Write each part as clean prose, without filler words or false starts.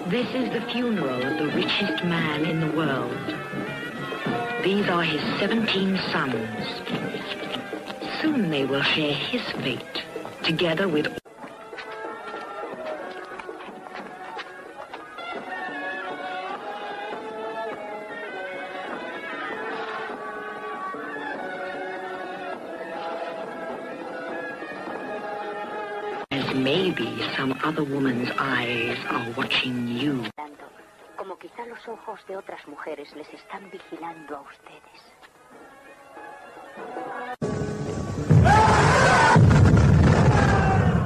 This is the funeral of the richest man in the world. These are his 17 sons. Soon they will share his fate, together with... Maybe some other woman's eyes are watching you. Como quizá los ojos de otras mujeres les están vigilando a ustedes.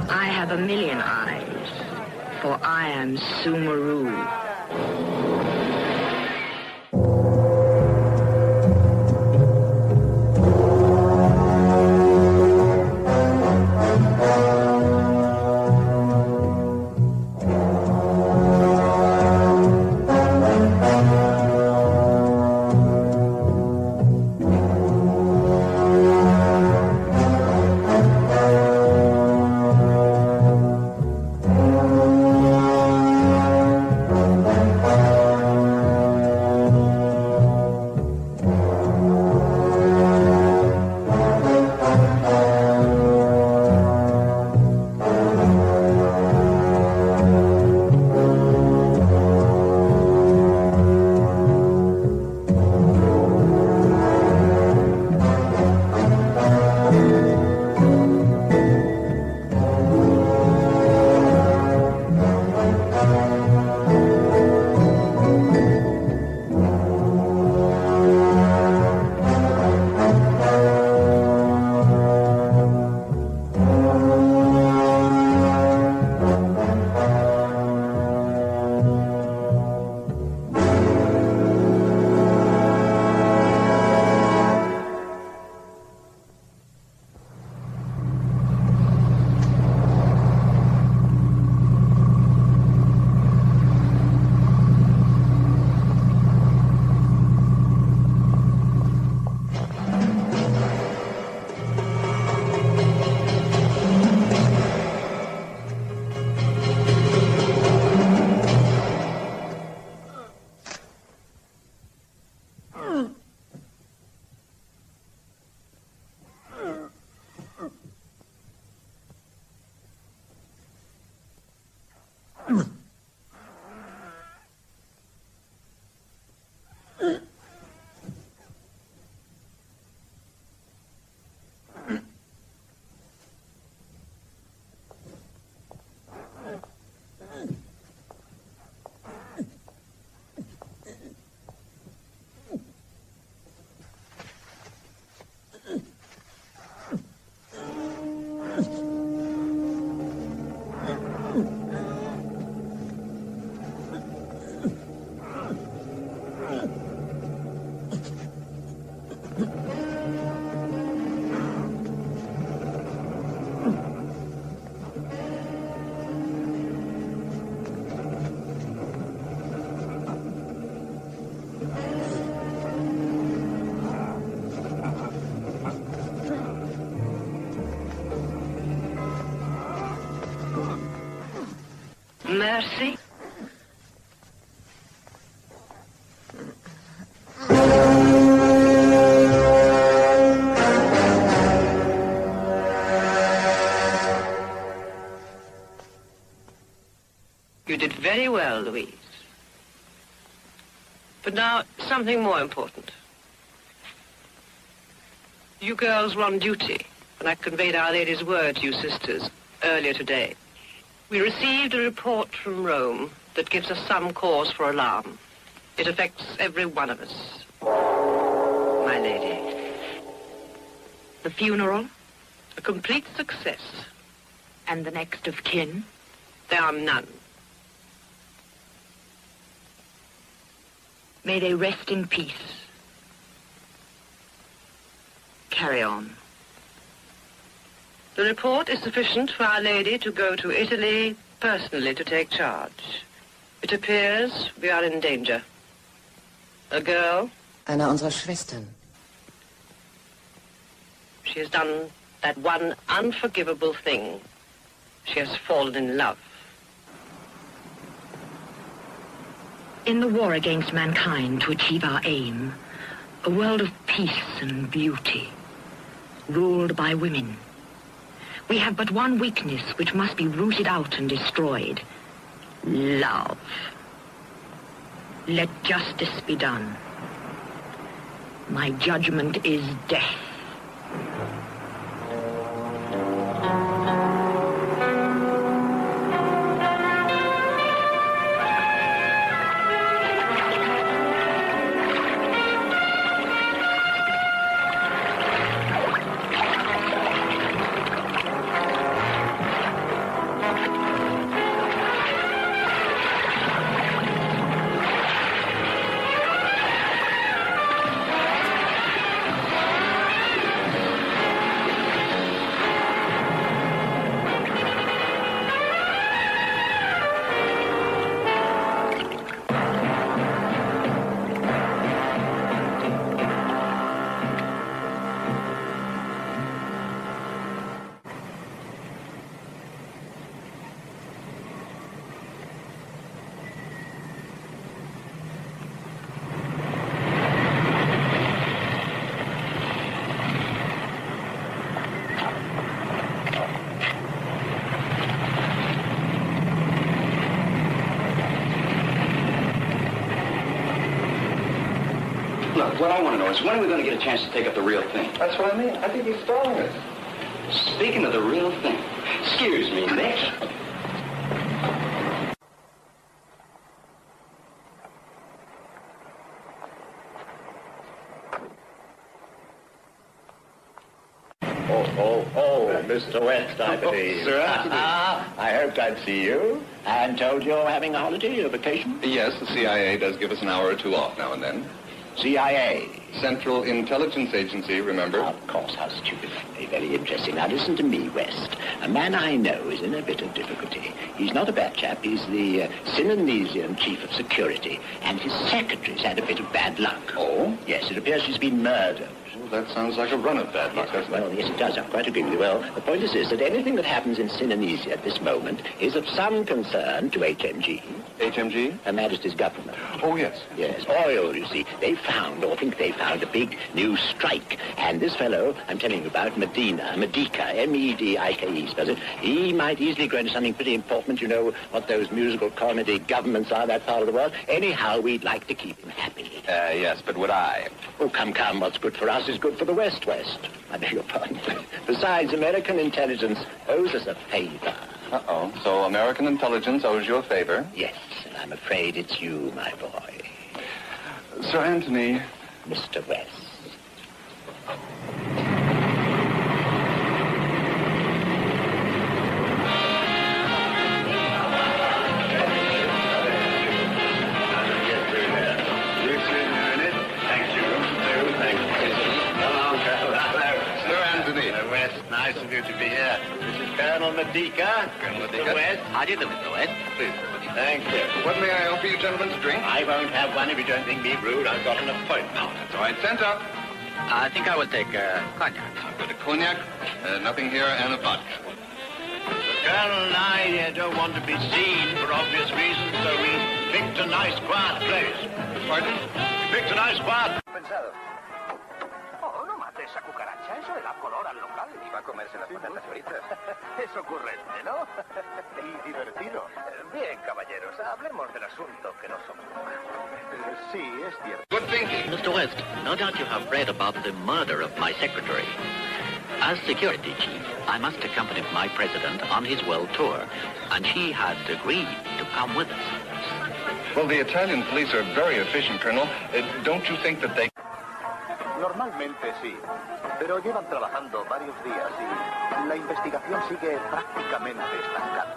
I have a million eyes, for I am Sumeru. Mercy? You did very well, Louise. But now, something more important. You girls were on duty when I conveyed Our Lady's word to you sisters earlier today. We received a report from Rome that gives us some cause for alarm. It affects every one of us. my lady. The funeral? A complete success. And the next of kin? There are none. May they rest in peace. Carry on. The report is sufficient for Our Lady to go to Italy personally to take charge. It appears we are in danger. A girl. Eine unserer Schwestern. She has done that one unforgivable thing. She has fallen in love. In the war against mankind to achieve our aim, a world of peace and beauty, ruled by women, we have but one weakness which must be rooted out and destroyed. Love. Let justice be done. My judgment is death. Look, what I want to know is when are we going to get a chance to take up the real thing? That's what I mean. I think he's stalling us. Speaking of the real thing, excuse me, Nick. Oh, Mr. West, I believe. Sir Anthony. I hoped I'd see you and told you you're having a holiday, a vacation. Yes, the CIA does give us an hour or two off now and then. CIA. Central Intelligence Agency, remember? Of course, how stupid. Very interesting. Now listen to me, West. A man I know is in a bit of difficulty. He's not a bad chap. He's the Sinonesian chief of security, and his secretary's had a bit of bad luck. Oh? Yes, it appears she's been murdered. Well, that sounds like a run of bad luck, doesn't it? Well, yes, it does. I quite agree with you. Well, the point is this, that anything that happens in Sinonesia at this moment is of some concern to HMG. HMG? Her Majesty's government. Oh, yes. Yes, oil, you see. They found, or think they found, a big new strike. And this fellow I'm telling you about, Medica, M-E-D-I-K-E, spells it, he might easily grow into something pretty important. You know what those musical comedy governments are, that part of the world. Anyhow, we'd like to keep him happy. Yes, but would I? Oh, come, what's good for us is good for the West. I beg your pardon. Besides, American intelligence owes us a favor. Uh-oh. So American intelligence owes you a favor? Yes, and I'm afraid it's you, my boy. Sir Anthony. Mr. West. Nice of you to be here. This is Colonel Medica. Colonel Medica. Mr. West. How do you do, Mr. West? Please. Thank you. What may I offer you gentlemen to drink? I won't have one if you don't think me rude. I've got an appointment. That's all right. Sent up. I think I will take cognac. I've got a cognac, nothing here, and a vodka. The Colonel and I don't want to be seen for obvious reasons, so we picked a nice quiet place. Pardon? We picked a nice quiet... Oh, no mate esa cucaracha. Eso le da color al local. Y va a comerse las patatas fritas. Es ocurrente, ¿no? Y divertido. Bien, caballeros, hablemos del asunto que nos ocupa. Sí, es cierto. Good thinking. Mr. West, no doubt you have read about the murder of my secretary. As security chief, I must accompany my president on his world tour, and he had agreed to come with us. Well, the Italian police are very efficient, Colonel. Don't you think that they... Normalmente sí, pero llevan trabajando varios días y la investigación sigue prácticamente estancada.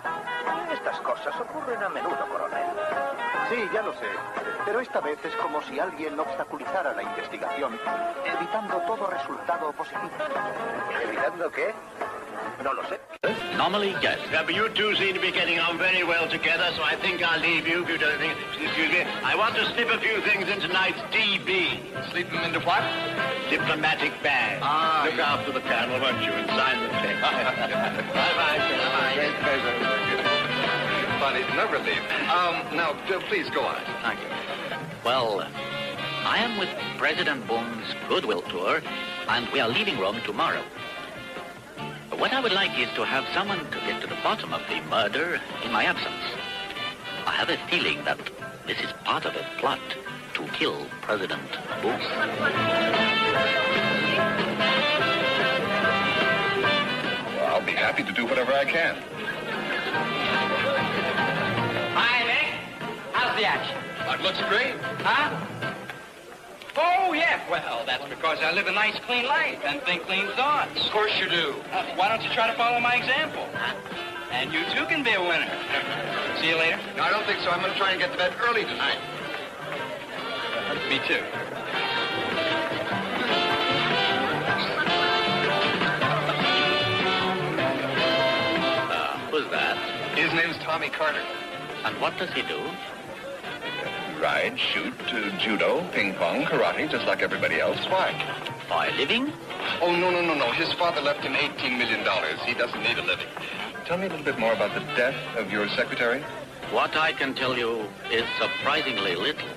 Estas cosas ocurren a menudo, coronel. Sí, ya lo sé, pero esta vez es como si alguien obstaculizara la investigación, evitando todo resultado positivo. ¿Evitando qué? No lo sé. Normally, yes. Yeah, but you two seem to be getting on very well together, so I think I'll leave you if you don't think... Excuse me. I want to slip a few things in tonight's DB. Sleep them into what? Diplomatic bag. Ah, Look after the Colonel, won't you, and sign the check. Bye-bye, sir. Great pleasure. But it's no relief. Now, please go on. Thank you. Well, I am with President Boom's Goodwill Tour, and we are leaving Rome tomorrow. What I would like is to have someone to get to the bottom of the murder in my absence. I have a feeling that this is part of a plot to kill President Boom. Well, I'll be happy to do whatever I can. Hi, Nick. How's the action? That looks great. Huh? Oh, yeah. Well, that's because I live a nice, clean life and think clean thoughts. Of course you do. Why don't you try to follow my example? And you, too, can be a winner. See you later. No, I don't think so. I'm going to try and get to bed early tonight. Me, too. Who's that? His name's Tommy Carter. And what does he do? Ride, shoot, judo, ping pong, karate, just like everybody else. Why? For a living? Oh, no. His father left him $18 million. He doesn't need a living. Tell me a little bit more about the death of your secretary. What I can tell you is surprisingly little.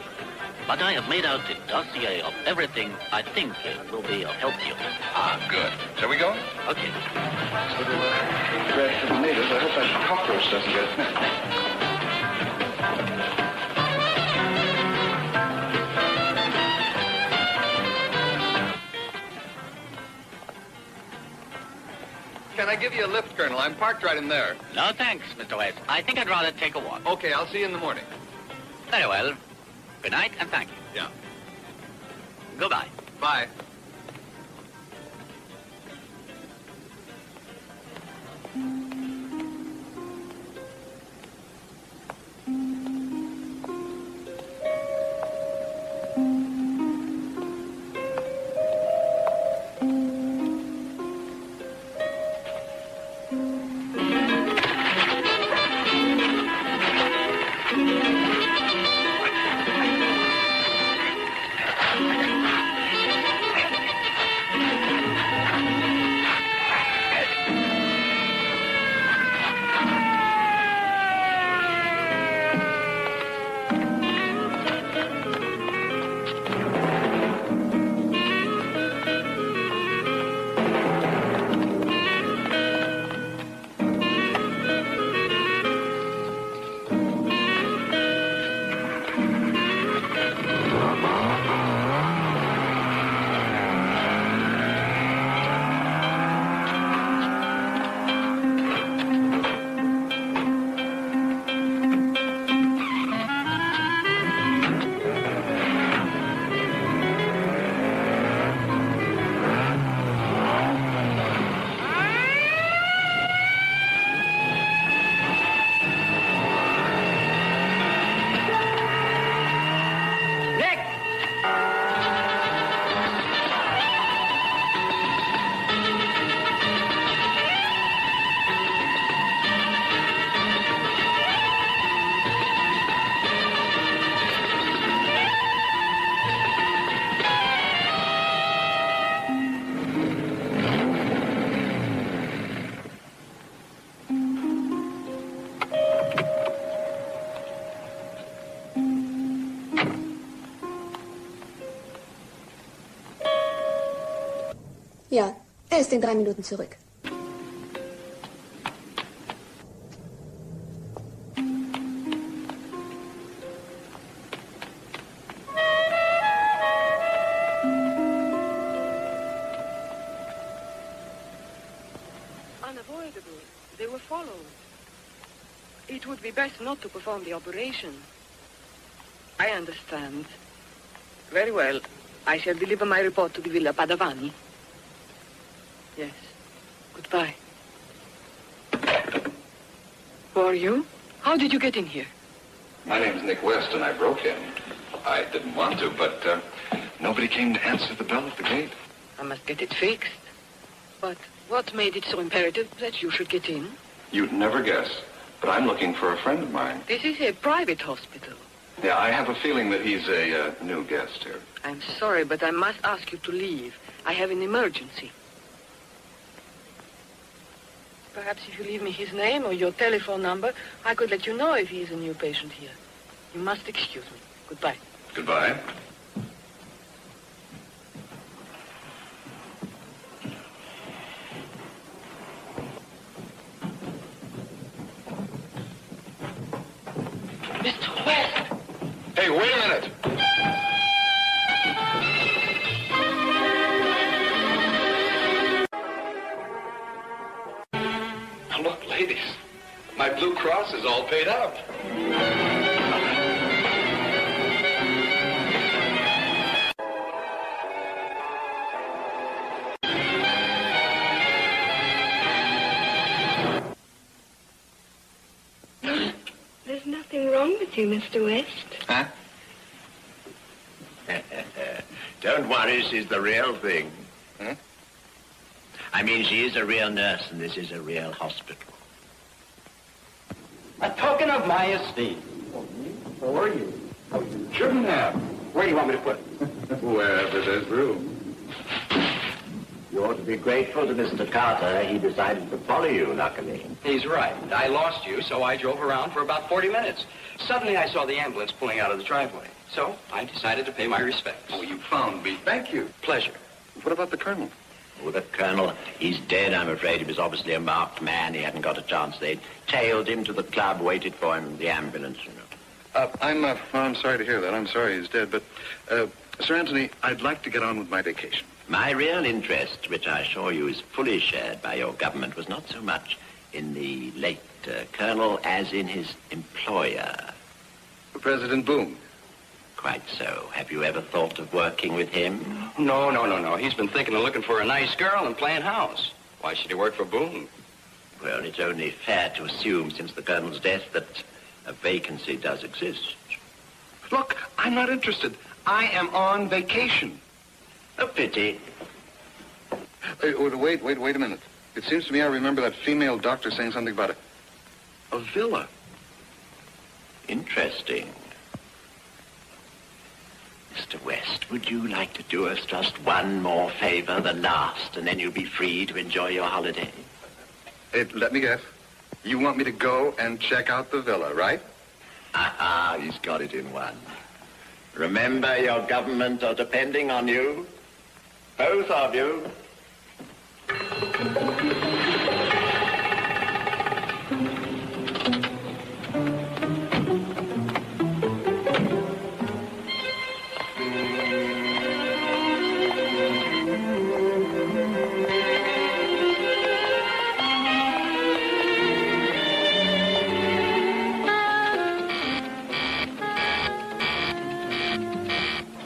But I have made out a dossier of everything I think will be of help to you. Ah, good. Shall we go? Okay. Little bread for the natives. I hope that cockroach doesn't get... Can I give you a lift, Colonel? I'm parked right in there. No thanks, Mr. West. I think I'd rather take a walk. Okay, I'll see you in the morning. Very well. Good night and thank you. Yeah. Goodbye. Bye. Ja, er ist in 3 Minuten zurück. Unavoidable. They were followed. It would be best not to perform the operation. I understand. Very well. I shall deliver my report to the Villa Padavani. Yes. Goodbye. Who are you? How did you get in here? My name's Nick West, and I broke in. I didn't want to, but nobody came to answer the bell at the gate. I must get it fixed. But what made it so imperative that you should get in? You'd never guess, but I'm looking for a friend of mine. This is a private hospital. Yeah, I have a feeling that he's a new guest here. I'm sorry, but I must ask you to leave. I have an emergency. Perhaps if you leave me his name or your telephone number, I could let you know if he is a new patient here. You must excuse me. Goodbye. Goodbye. Mr. West! Hey, wait a minute! Now look, ladies, my Blue Cross is all paid up. There's nothing wrong with you, Mr. West. Huh? Don't worry, she's the real thing. Huh? I mean, she is a real nurse, and this is a real hospital. A token of my esteem. How are you? Shouldn't have. Where do you want me to put it? Wherever there's room. You ought to be grateful to Mr. Carter. He decided to follow you, luckily. He's right. I lost you, so I drove around for about 40 minutes. Suddenly, I saw the ambulance pulling out of the driveway. So I decided to pay my respects. Oh, you found me. Thank you. Pleasure. What about the Colonel? Oh, the Colonel, he's dead, I'm afraid. He was obviously a marked man. He hadn't got a chance. They'd tailed him to the club, waited for him in the ambulance, you know. I'm sorry to hear that. I'm sorry he's dead, but, Sir Anthony, I'd like to get on with my vacation. My real interest, which I assure you is fully shared by your government, was not so much in the late Colonel as in his employer. President Boone. Quite so. Have you ever thought of working with him? No. He's been thinking of looking for a nice girl and playing house. Why should he work for Boone? Well, it's only fair to assume, since the Colonel's death, that a vacancy does exist. Look, I'm not interested. I am on vacation. A pity. Wait a minute. It seems to me I remember that female doctor saying something about a villa. Interesting. Mr. West, would you like to do us just one more favor, the last, and then you'll be free to enjoy your holiday? Let me guess. You want me to go and check out the villa, right? Aha, he's got it in one. Remember, your government are depending on you. Both of you.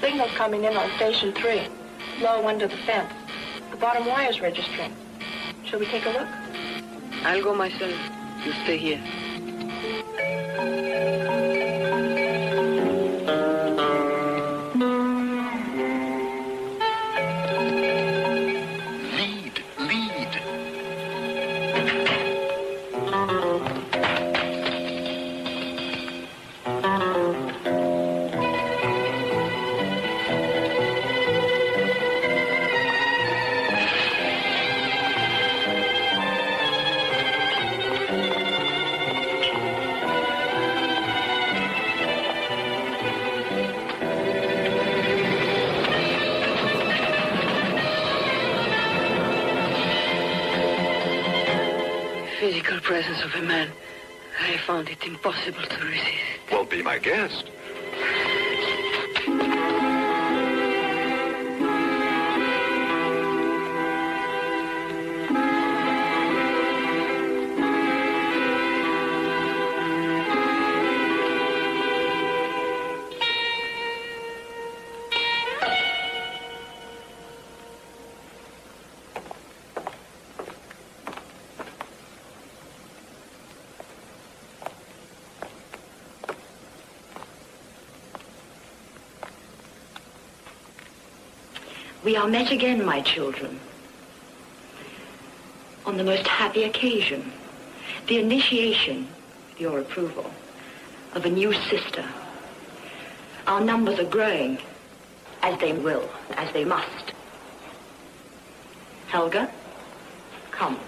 Signal coming in on station 3, low under the fence. The bottom wire's registering. Shall we take a look? I'll go myself. You stay here. Lead. Physical presence of a man. I found it impossible to resist. Well, be my guest. We are met again, my children, on the most happy occasion, the initiation, with your approval, of a new sister. Our numbers are growing, as they will, as they must. Helga, come.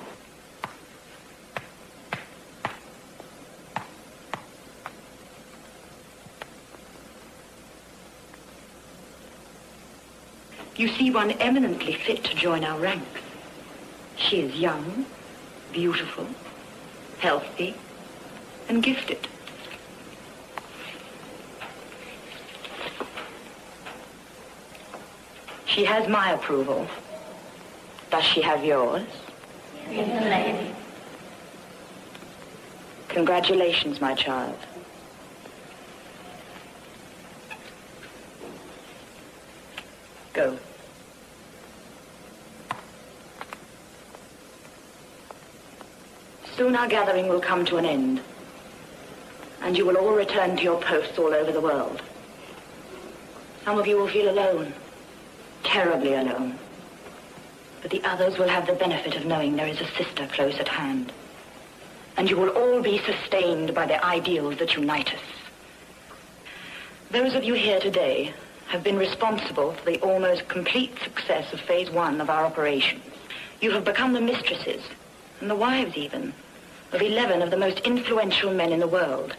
You see one eminently fit to join our ranks. She is young, beautiful, healthy, and gifted. She has my approval. Does she have yours? Yes, lady. Congratulations, my child. Go. Soon our gathering will come to an end, and you will all return to your posts all over the world. Some of you will feel alone, terribly alone, but the others will have the benefit of knowing there is a sister close at hand, and you will all be sustained by the ideals that unite us. Those of you here today have been responsible for the almost complete success of Phase 1 of our operations. You have become the mistresses, and the wives even, of 11 of the most influential men in the world.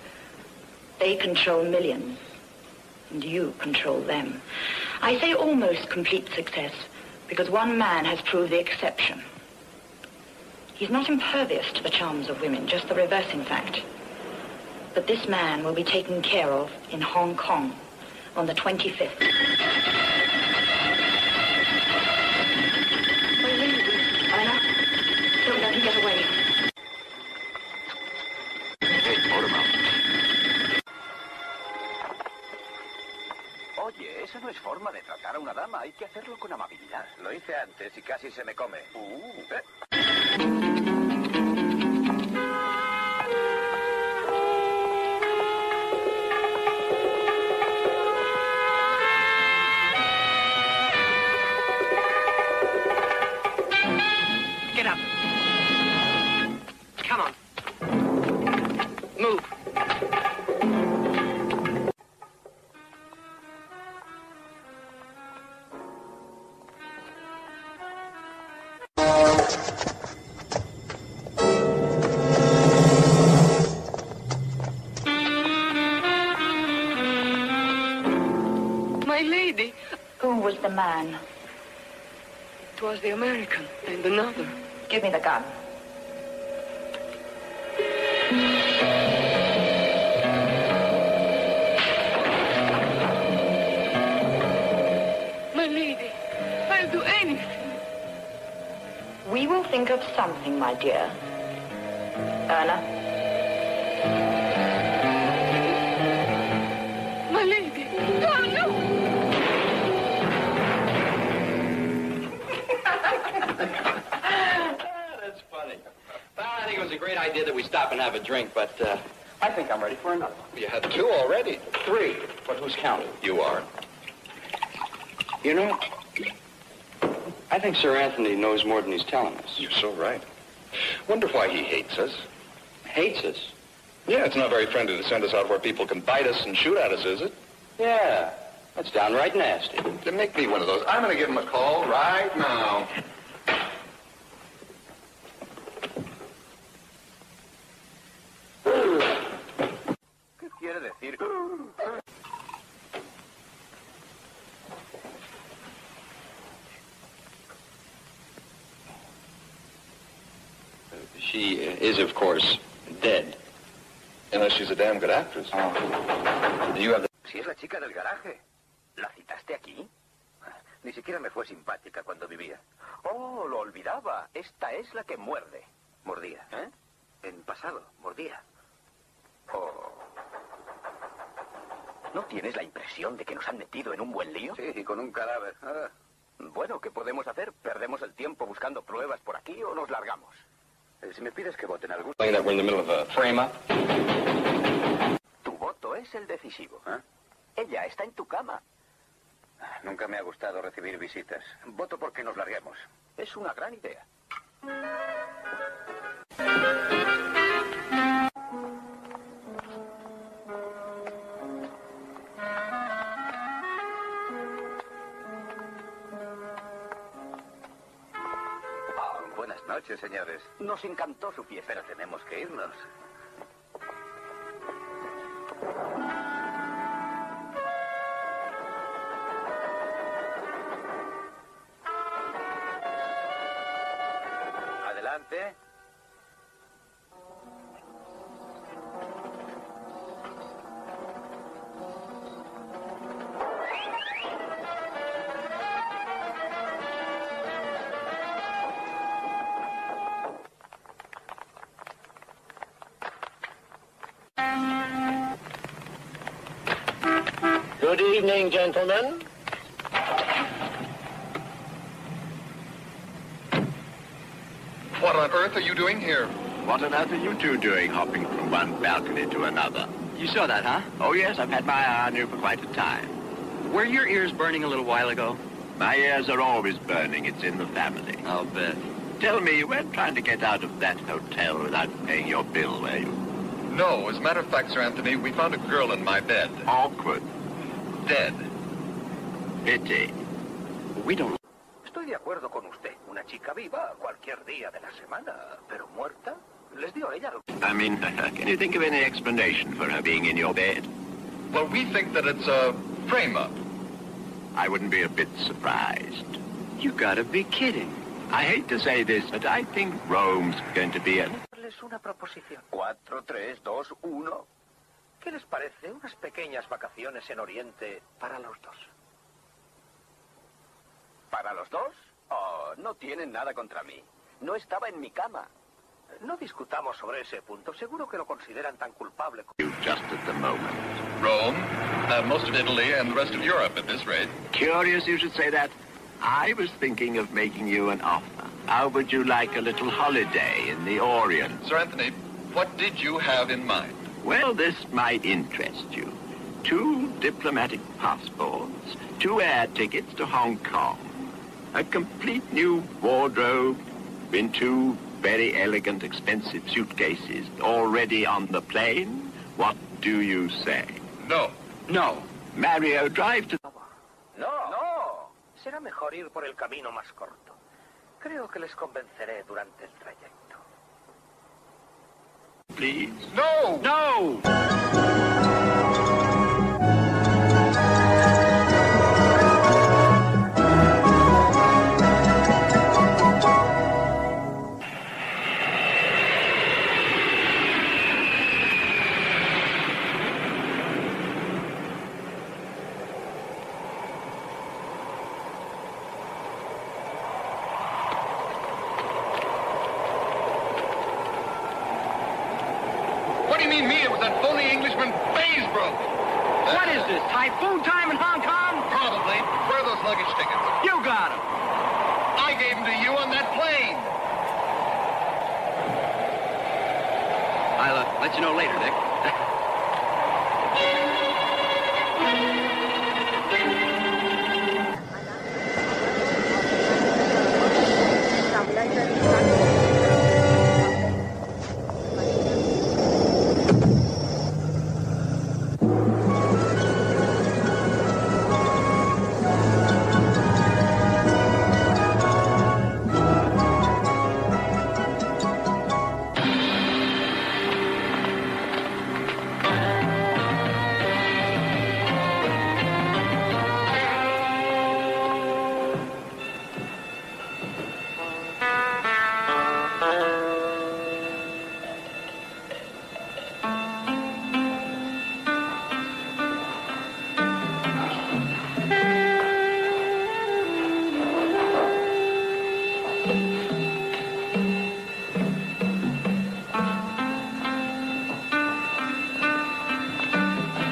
They control millions, and you control them. I say almost complete success because one man has proved the exception. He's not impervious to the charms of women, just the reverse, in fact. But this man will be taken care of in Hong Kong on the 25th. Anna, don't let him get away. Oye, esa no es forma de tratar a una dama. Hay que hacerlo con amabilidad. Lo hice antes y casi se me come. Get up. Come on. Move. My lady. Who was the man? It was the American and another. Give me the gun. My lady, I'll do anything. We will think of something, my dear. Erna? My lady. Oh, no. That's funny. Well, I think it was a great idea that we stop and have a drink, but I think I'm ready for another. You had 2 already. 3. But who's counting? You are. You know, I think Sir Anthony knows more than he's telling us. You're so right. Wonder why he hates us. Hates us? Yeah, it's not very friendly to send us out where people can bite us and shoot at us, is it? Yeah, that's downright nasty. Then make me one of those. I'm going to give him a call right now. ¿Qué quiere decir? She is, of course, dead. Unless she's a damn good actress. Oh. Do you have the... Si es la chica del garaje. ¿La citaste aquí? Ni siquiera me fue simpática cuando vivía. Oh, lo olvidaba. Esta es la que muerde. Mordía, ¿eh? En pasado, mordía. Oh. ¿No tienes la impresión de que nos han metido en un buen lío? Sí, con un cadáver. Ah. Bueno, ¿qué podemos hacer? ¿Perdemos el tiempo buscando pruebas por aquí o nos largamos? Si me pides que voten algún... That we're in the middle of a frame-up. Tu voto es el decisivo. ¿Eh? Ella está en tu cama. Nunca me ha gustado recibir visitas. Voto porque nos larguemos. Es una gran idea. Buenas noches, señores. Nos encantó su fiesta, pero tenemos que irnos. Adelante. Good evening, gentlemen. What on earth are you doing here? What on earth are you two doing, hopping from one balcony to another? You saw that, huh? Oh, yes, I've had my eye on you for quite a time. Were your ears burning a little while ago? My ears are always burning. It's in the family. I'll bet. Tell me, you weren't trying to get out of that hotel without paying your bill, were you? No, as a matter of fact, Sir Anthony, we found a girl in my bed. Awkward. Dead. Pity. We don't... Estoy de acuerdo con usted. Una chica viva cualquier día de la semana, pero muerta. Les dio ella. I mean, can you think of any explanation for her being in your bed? Well, we think that it's a frame-up. I wouldn't be a bit surprised. You gotta be kidding. I hate to say this, but I think Rome's going to be a... Les una proposición. 4, 3, 2, 1. ¿Qué les parece unas pequeñas vacaciones en Oriente para los dos? ¿Para los dos? Oh, no tienen nada contra mí. No estaba en mi cama. No discutamos sobre ese punto. Seguro que lo consideran tan culpable como... Just at the moment. Rome, most of Italy, and the rest of Europe at this rate. Curious you should say that. I was thinking of making you an offer. How would you like a little holiday in the Orient? Sir Anthony, what did you have in mind? Well, this might interest you. 2 diplomatic passports, 2 air tickets to Hong Kong, a complete new wardrobe in 2 very elegant, expensive suitcases already on the plane. What do you say? No. No. Mario, drive to... No, no. Será mejor ir por el camino más corto. Creo que les convenceré durante el trayecto. Please? No! No! What do you mean me? It was that phony Englishman, Baysbrook. What is this, typhoon time in Hong Kong? Probably. Where are those luggage tickets? You got them. I gave them to you on that plane. I'll let you know later, Dick.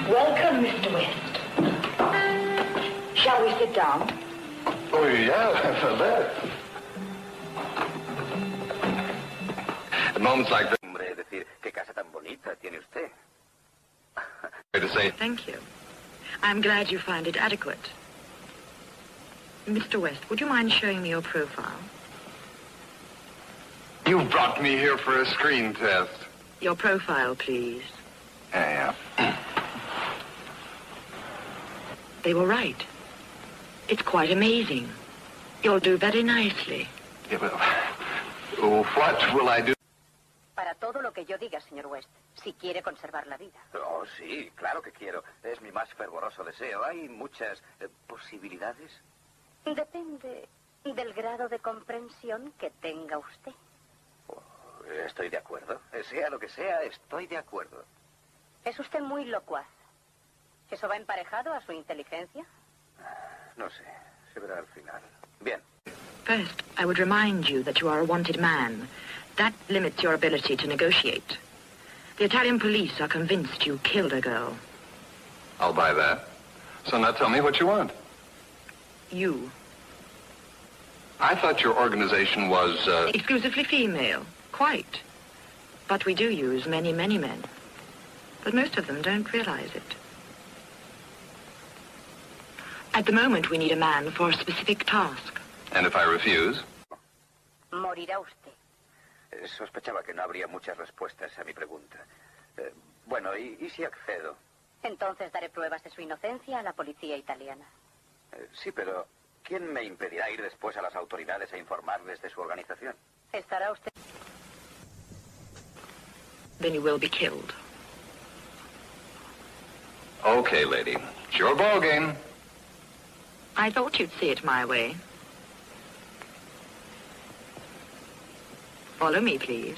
Welcome, Mr. West. Shall we sit down? Oh, yeah, I bet. At moments like this, Hombre, decir, qué casa tan bonita tiene usted. to say, Thank you. I'm glad you find it adequate. Mr. West, would you mind showing me your profile? You brought me here for a screen test. Your profile, please. Yeah. They were right. It's quite amazing. You'll do very nicely. Yeah, well, what will I do? Para todo lo que yo diga, señor West, si quiere conservar la vida. Oh, sí, claro que quiero. Es mi más fervoroso deseo. Hay muchas posibilidades. Depende del grado de comprensión que tenga usted. Oh, estoy de acuerdo. Sea lo que sea, estoy de acuerdo. Es usted muy locuaz. ¿Eso va emparejado a su inteligencia? No sé. Se verá al final. Bien. First, I would remind you that you are a wanted man. That limits your ability to negotiate. The Italian police are convinced you killed a girl. I'll buy that. So now tell me what you want. You. I thought your organization was, Exclusively female. Quite. But we do use many, many men. But most of them don't realize it. At the moment, we need a man for a specific task. And if I refuse? Morirá usted. Sospechaba que no habría muchas respuestas a mi pregunta. Bueno, ¿y si accedo? Entonces daré pruebas de su inocencia a la policía italiana. Sí, pero ¿quién me impedirá ir después a las autoridades a informarles de su organización? Estará usted... Then you will be killed. Okay, lady. It's your ball game. I thought you'd see it my way. Follow me, please.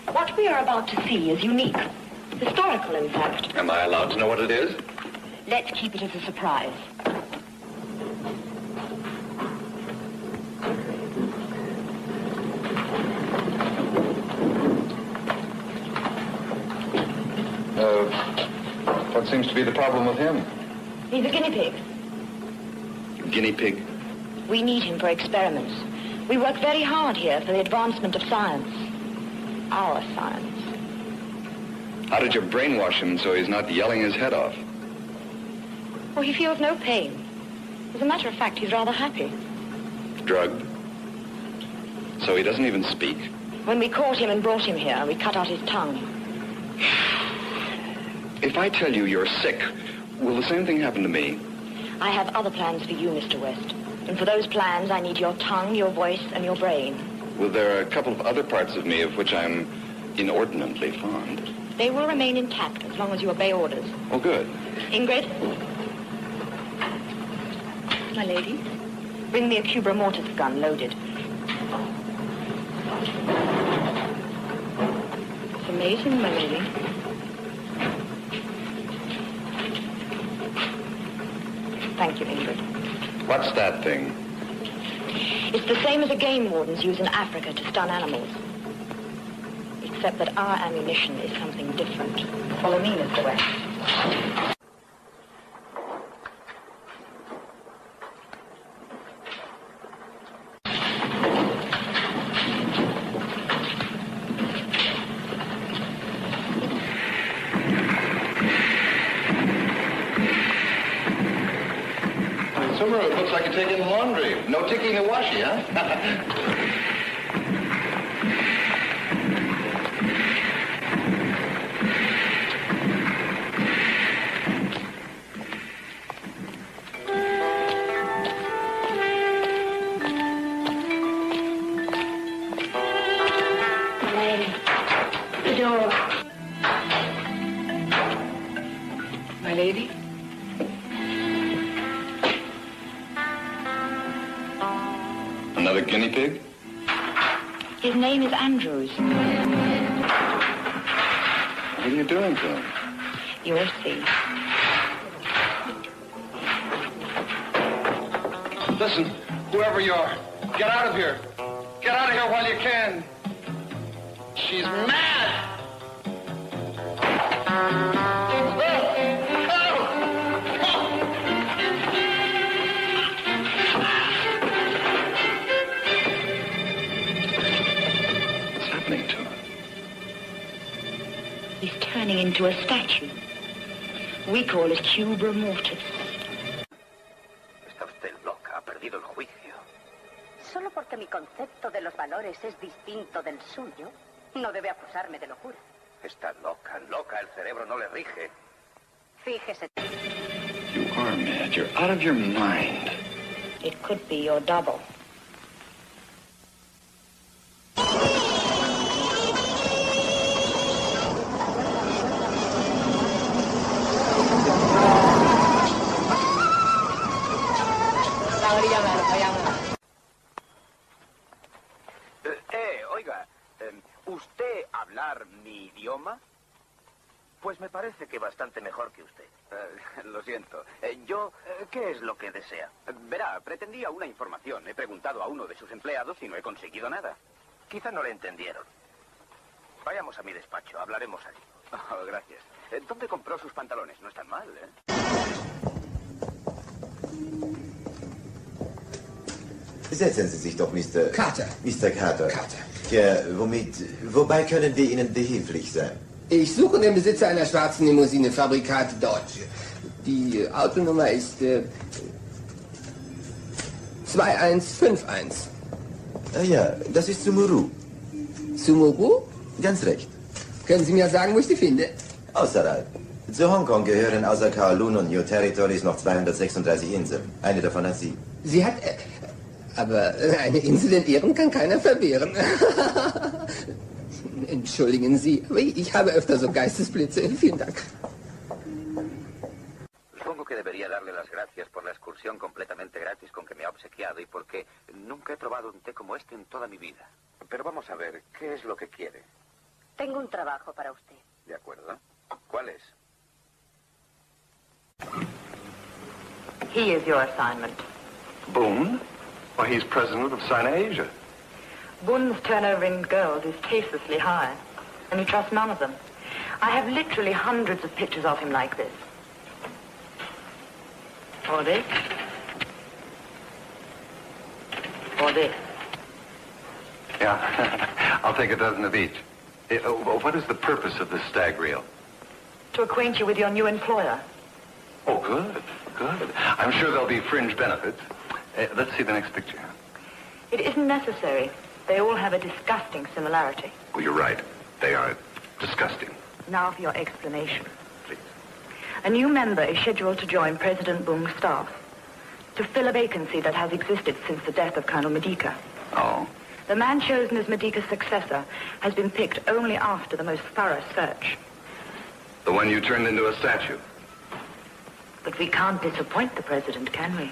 What we are about to see is unique. Historical, in fact. Am I allowed to know what it is? Let's keep it as a surprise. What seems to be the problem with him? He's a guinea pig. Guinea pig? We need him for experiments. We work very hard here for the advancement of science. Our science. How did you brainwash him so he's not yelling his head off? Oh, he feels no pain. As a matter of fact, he's rather happy. Drugged? So he doesn't even speak? When we caught him and brought him here, we cut out his tongue. If I tell you you're sick, will the same thing happen to me? I have other plans for you, Mr. West. And for those plans, I need your tongue, your voice, and your brain. Well, there are a couple of other parts of me of which I'm inordinately fond. They will remain intact as long as you obey orders. Oh, good. Ingrid? My lady? Bring me a Cuba mortis gun loaded. It's amazing, my lady. Thank you, Ingrid. What's that thing? It's the same as the game wardens use in Africa to stun animals. Except that our ammunition is something different. Follow me, Mr. West. It looks like you're taking laundry. No ticking the washi, huh? Lady, the door. My lady? Another guinea pig? His name is Andrews. What are you doing to him? You'll see. Listen, whoever you are, get out of here. Get out of here while you can. She's mad! happening to him? He's turning into a statue. We call it Cubra Mortis. Está usted loca, ha perdido el juicio. Solo porque mi concepto de los valores es distinto del suyo, no debe acusarme de locura. Está loca, loca, el cerebro no le rige. Fíjese. You are mad. You're out of your mind. It could be your double. Oiga, ¿usted hablar mi idioma? Pues me parece que bastante mejor que usted. Lo siento. ¿Qué es lo que desea? Verá, pretendía una información. He preguntado a uno de sus empleados y no he conseguido nada. Quizá no le entendieron. Vayamos a mi despacho, hablaremos allí. Oh, gracias. ¿Dónde compró sus pantalones? No están mal, ¿eh? Setzen Sie sich doch, Mr. Carter. Mr. Carter. Carter. Ja, wobei können wir Ihnen behilflich sein? Ich suche den Besitzer einer schwarzen Limousine, Fabrikat Dodge. Die Autonummer ist 2151. Ah ja, das ist Sumuru. Sumuru? Ganz recht. Können Sie mir sagen, wo ich sie finde? Außerhalb. Zu Hongkong gehören außer Kowloon und New Territories noch 236 Inseln. Eine davon hat sie. Sie hat... aber eine Insel entbehren kann keiner verwehren. Entschuldigen Sie, aber ich habe öfter so Geistesblitze. Vielen Dank. Supongo que debería darle las gracias por la excursión completamente gratis con que me ha obsequiado y porque nunca he probado un té como este en toda mi vida. Pero vamos a ver, ¿qué es lo que quiere? Tengo un trabajo para usted. De acuerdo. ¿Cuál es? He is your assignment. Boone? Why, he's president of Sina Asia. Boone's turnover in girls is tastelessly high, and he trusts none of them. I have literally hundreds of pictures of him like this. Or this. Or this. Yeah, I'll take a dozen of each. What is the purpose of this stag reel? To acquaint you with your new employer. Oh, good, good. I'm sure there'll be fringe benefits. Let's see the next picture. It isn't necessary. They all have a disgusting similarity. Well, you're right. They are disgusting. Now for your explanation. Please. A new member is scheduled to join President Bung's staff to fill a vacancy that has existed since the death of Colonel Medica. Oh? The man chosen as Medica's successor has been picked only after the most thorough search. The one you turned into a statue. But we can't disappoint the president, can we?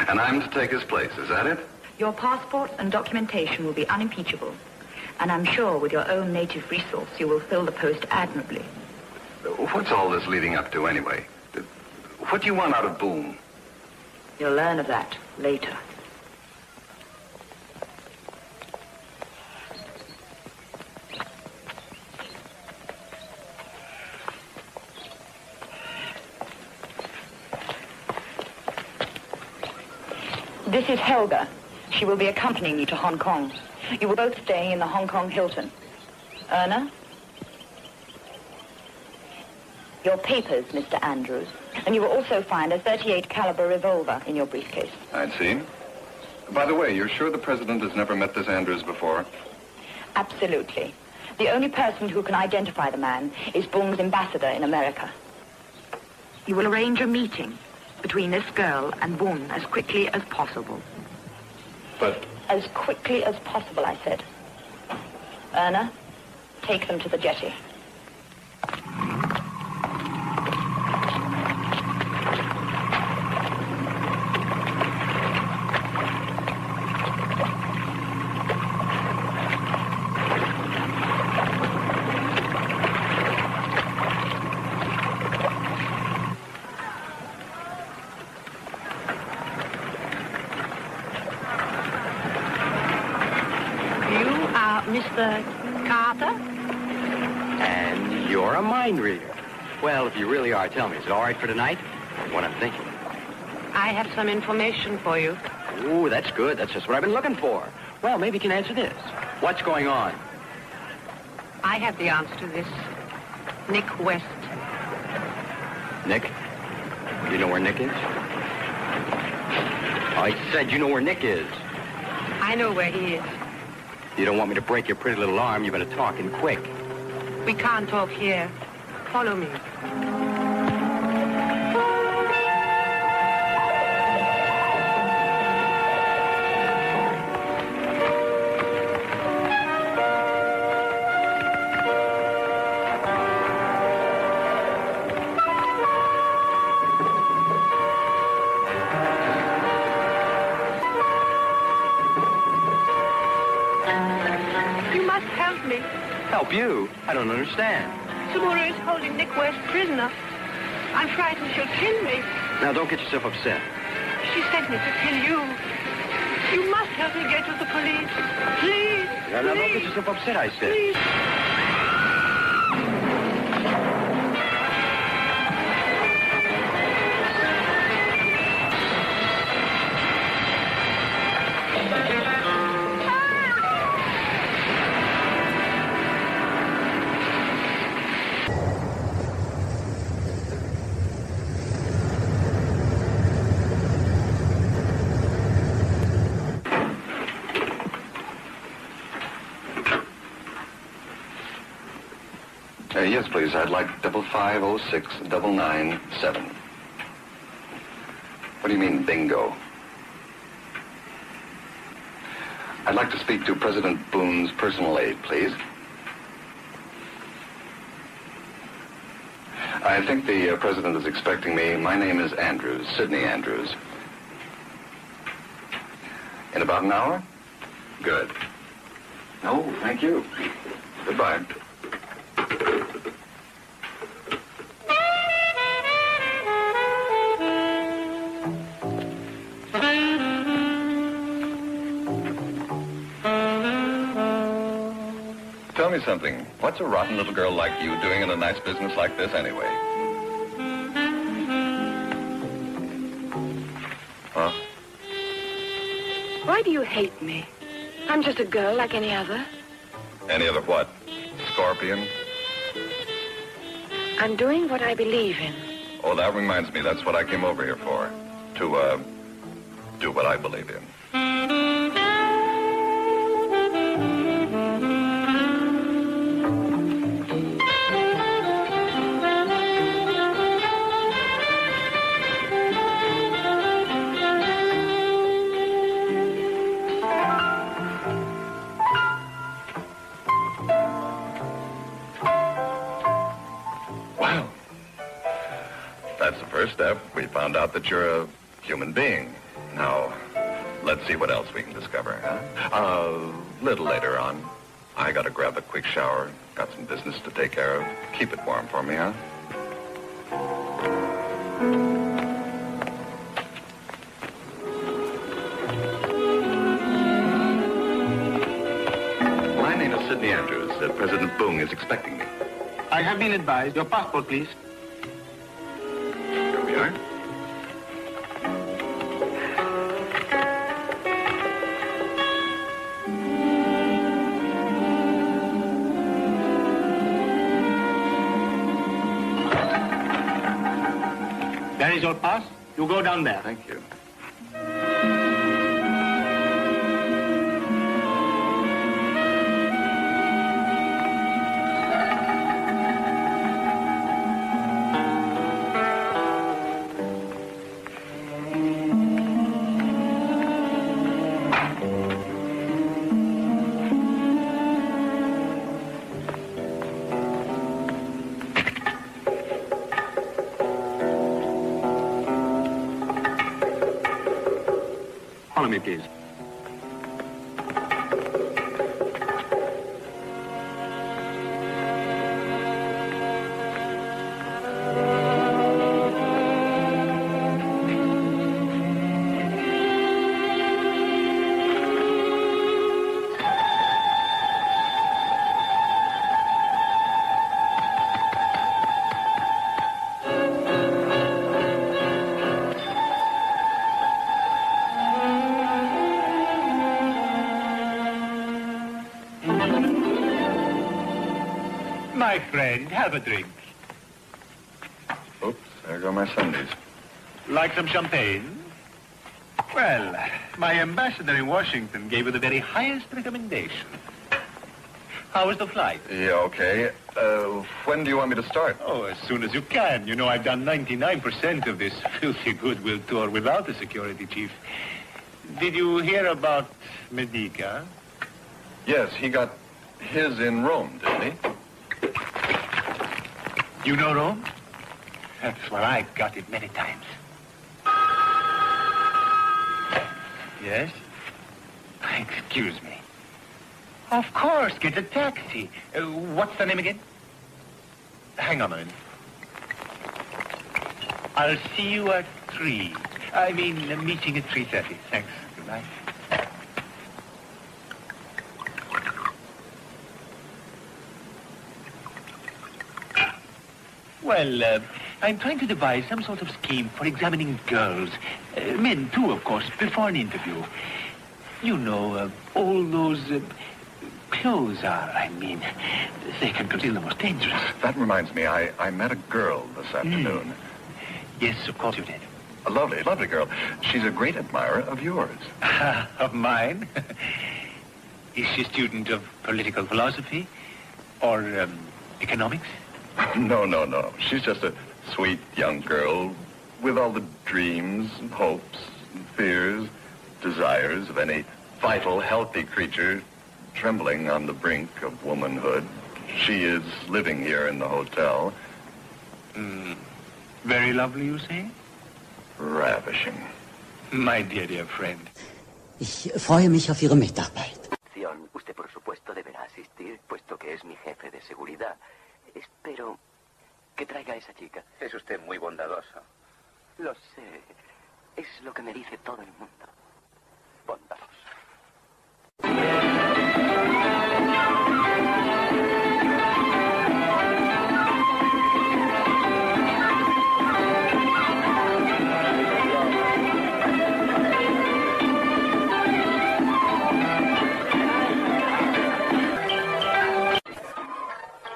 And I'm to take his place, is that it? Your passport and documentation will be unimpeachable. And I'm sure with your own native resource, you will fill the post admirably. What's all this leading up to, anyway? What do you want out of Boone? You'll learn of that later. This is Helga. She will be accompanying you to Hong Kong. You will both stay in the Hong Kong Hilton. Erna? Your papers, Mr. Andrews. And you will also find a .38 caliber revolver in your briefcase. I'd see. By the way, you're sure the president has never met this Andrews before? Absolutely. The only person who can identify the man is Bung's ambassador in America. You will arrange a meeting between this girl and Bung as quickly as possible. But... As quickly as possible, I said. Erna, take them to the jetty. Mr. Carter? And you're a mind reader. Well, if you really are, tell me, is it all right for tonight? What I'm thinking. I have some information for you. Ooh, that's good. That's just what I've been looking for. Well, maybe you can answer this. What's going on? I have the answer to this. Nick West. Nick? You know where Nick is? I said you know where Nick is. I know where he is. You don't want me to break your pretty little arm. You better talk and quick. We can't talk here. Follow me. Help you? I don't understand. Samura is holding Nick West prisoner. I'm frightened she'll kill me. Now, don't get yourself upset. She sent me to kill you. You must help me get to the police. Please. Now, don't get yourself upset, I said. Please. Yes, please. I'd like 5506997. What do you mean, bingo? I'd like to speak to President Boone's personal aide, please. I think the president is expecting me. My name is Andrews, Sidney Andrews. In about an hour? Good. No, thank you. Goodbye. Tell me something. What's a rotten little girl like you doing in a nice business like this anyway? Huh? Why do you hate me? I'm just a girl like any other. Any other what? Scorpion? I'm doing what I believe in. Oh, that reminds me. That's what I came over here for. To, do what I believe in. Step, we found out that you're a human being. Now, let's see what else we can discover, huh? A little later on. I gotta grab a quick shower. Got some business to take care of. Keep it warm for me, huh? My name is Sidney Andrews. President Boone is expecting me. I have been advised. Your passport, please. There is your pass. You go down there. Thank you. Follow me, please. My friend, have a drink. Oops, there go my Sundays. Like some champagne? Well, my ambassador in Washington gave you the very highest recommendation. How was the flight? Yeah, okay. When do you want me to start? Oh, as soon as you can. You know, I've done 99% of this filthy goodwill tour without the security chief. Did you hear about Medica? Yes, he got his in Rome, didn't he? You know Rome? That's where I got it many times. Yes? Excuse me. Of course, get a taxi. What's the name again? Hang on a minute. I'll see you at 3. I mean, a meeting at 3:30. Thanks. Good night. Well, I'm trying to devise some sort of scheme for examining girls. Men, too, of course, before an interview. You know, all those clothes are, I mean, they can conceal the most dangerous. That reminds me, I met a girl this afternoon. Yes, of course you did. A lovely, lovely girl. She's a great admirer of yours. Of mine? Is she a student of political philosophy or economics? No. She's just a sweet young girl with all the dreams and hopes and fears, desires of any vital, healthy creature trembling on the brink of womanhood. She is living here in the hotel. Very lovely, you say? Ravishing. My dear friend. Ich freue mich auf Ihre Mitarbeit. Usted, por supuesto, deberá asistir, puesto que es mi jefe de seguridad. Espero que traiga a esa chica. Es usted muy bondadoso. Lo sé. Es lo que me dice todo el mundo. Bondadoso.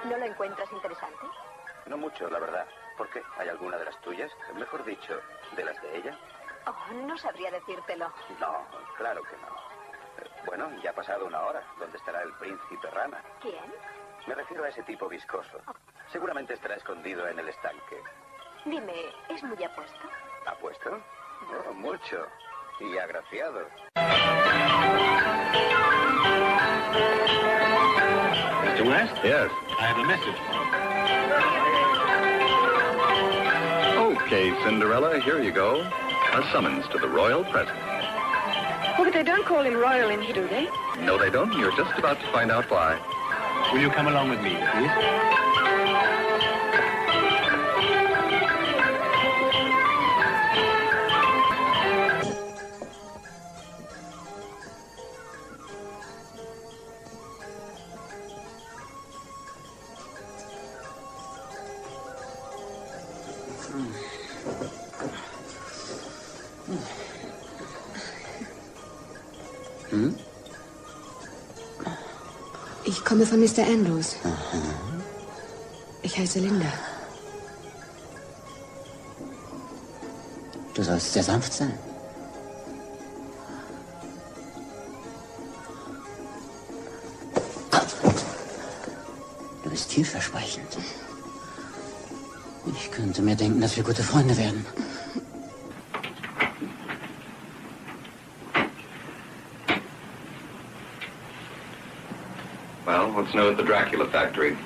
¿No lo encuentras interesante? No mucho, la verdad. ¿Por qué? ¿Hay alguna de las tuyas? Mejor dicho, ¿de las de ella? Oh, no sabría decírtelo. No, claro que no. Bueno, ya ha pasado una hora. ¿Dónde estará el príncipe rana? ¿Quién? Me refiero a ese tipo viscoso. Seguramente estará escondido en el estanque. Dime, ¿es muy apuesto? ¿Apuesto? Oh, mucho. Y agraciado. Mr. West? Yes. I have a message for you. Okay, Cinderella, here you go. A summons to the royal presence. Oh, but they don't call him royal in here, do they? No, they don't. You're just about to find out why. Will you come along with me, please? Ich komme von Mr. Andrews. Ich heiße Linda. Du sollst sehr sanft sein. Du bist vielversprechend. Ich könnte mir denken, dass wir gute Freunde werden. Well, what's new at the Dracula factory?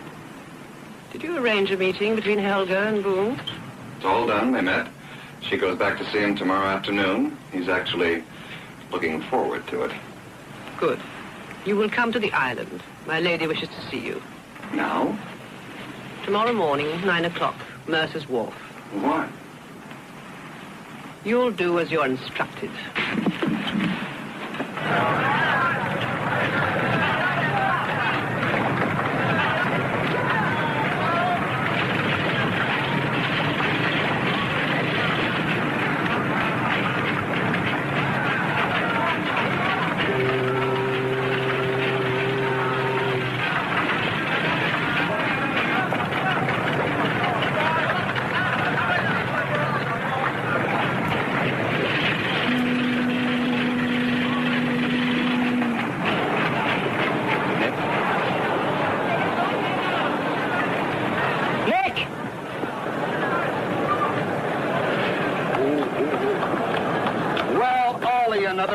Did you arrange a meeting between Helga and Boone? It's all done. They met. She goes back to see him tomorrow afternoon. He's actually looking forward to it. Good. You will come to the island. My lady wishes to see you. Now? Tomorrow morning, 9 o'clock, Mercer's Wharf. Why? You'll do as you're instructed.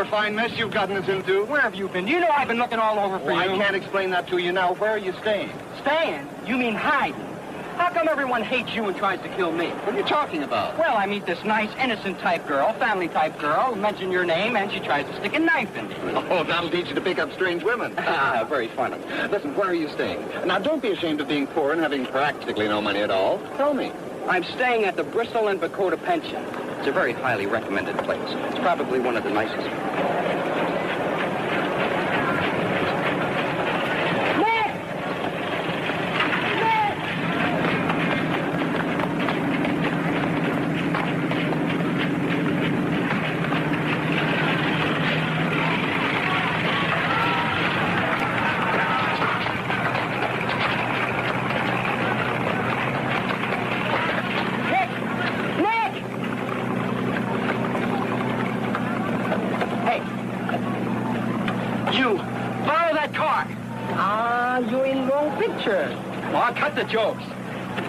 fine mess you've gotten us into. Where have you been? You know I've been looking all over for you. I can't explain that to you now. Where are you staying? Staying? You mean hiding? How come everyone hates you and tries to kill me? What are you talking about? Well, I meet this nice, innocent type girl, family type girl, mention your name, and she tries to stick a knife in me. Oh, that'll teach you to pick up strange women. Ah, very funny. Listen, where are you staying? Now, don't be ashamed of being poor and having practically no money at all. Tell me. I'm staying at the Bristol and Dakota Pension. It's a very highly recommended place. It's probably one of the nicest. The jokes.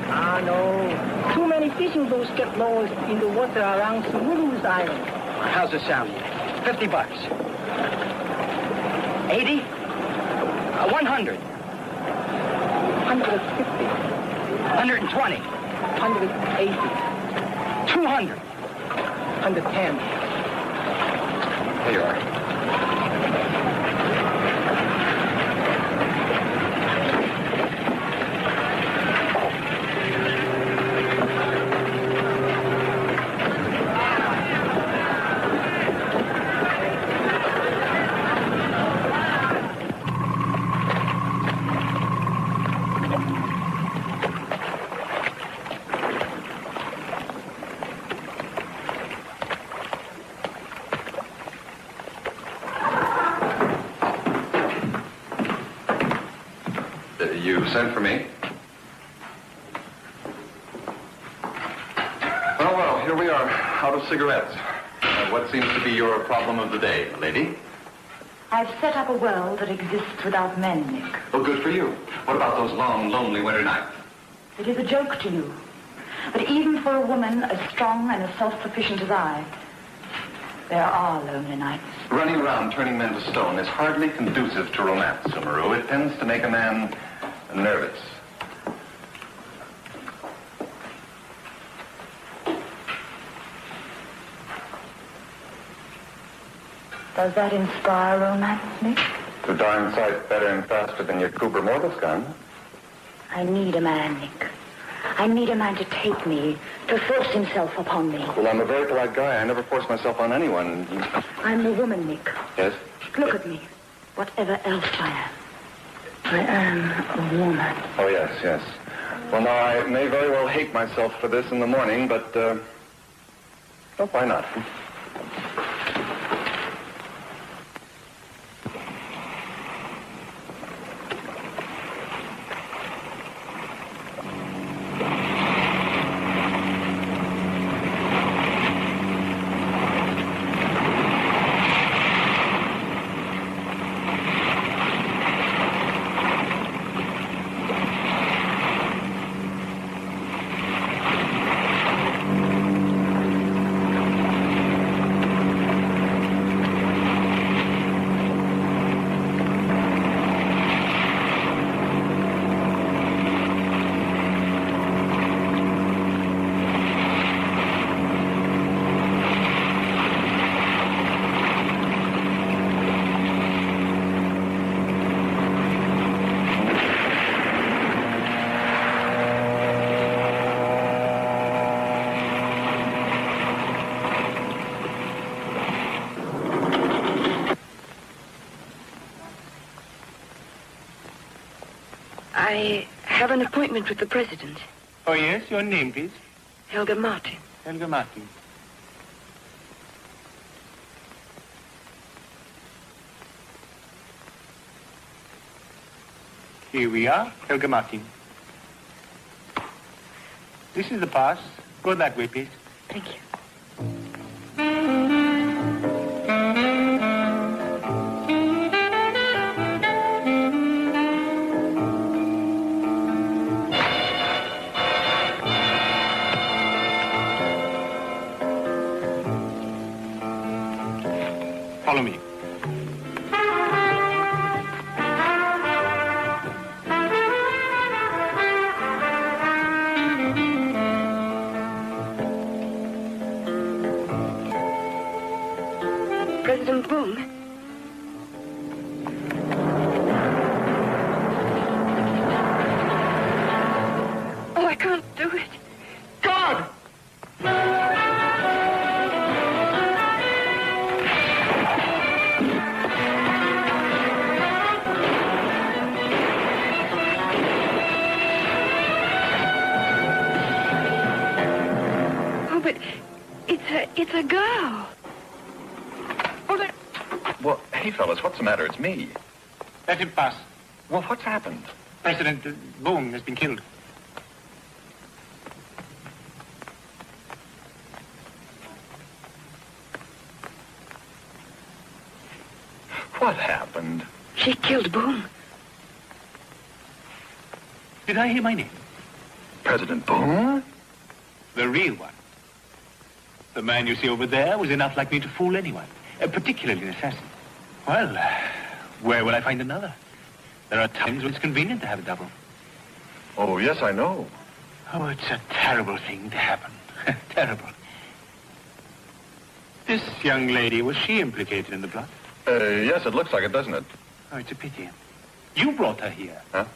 Ah, no. Too many fishing boats get lost in the water around Sumulu's Island. How's it sound? $50. 80? 100. 150. 120. 180. 200. 110. There you are. You sent for me? Well, here we are, out of cigarettes. What seems to be your problem of the day, lady? I've set up a world that exists without men, Nick. Well, good for you. What about those long, lonely winter nights? It is a joke to you. But even for a woman as strong and as self-sufficient as I, there are lonely nights. Running around turning men to stone is hardly conducive to romance, Sumaru. It tends to make a man nervous. Does that inspire romance, Nick? It's a darn sight better and faster than your Cooper Mortis gun. I need a man, Nick. I need a man to take me, to force himself upon me. Well, I'm a very polite guy. I never force myself on anyone. I'm a woman, Nick. Yes? Look at me. Whatever else I am. I am a woman. Oh, yes, yes. Well, now, I may very well hate myself for this in the morning, but, well, why not? I have an appointment with the president. Oh, yes? Your name, please? Helga Martin. Helga Martin. Here we are, Helga Martin. This is the pass. Go that way, please. Thank you. Follow me. President Boom. Oh, I can't do it. God! Oh, but it's a girl. Well, hey, fellas, what's the matter? It's me. Let him pass. Well, what's happened? President Boom has been killed. What happened? She killed Boom. Did I hear my name? President Boom? The real one. The man you see over there was enough like me to fool anyone, particularly an assassin. Well, where will I find another? There are times when it's convenient to have a double. Oh, yes, I know. Oh, it's a terrible thing to happen. Terrible. This young lady, was she implicated in the plot? Yes, it looks like it, doesn't it? Oh, it's a pity. You brought her here. Huh?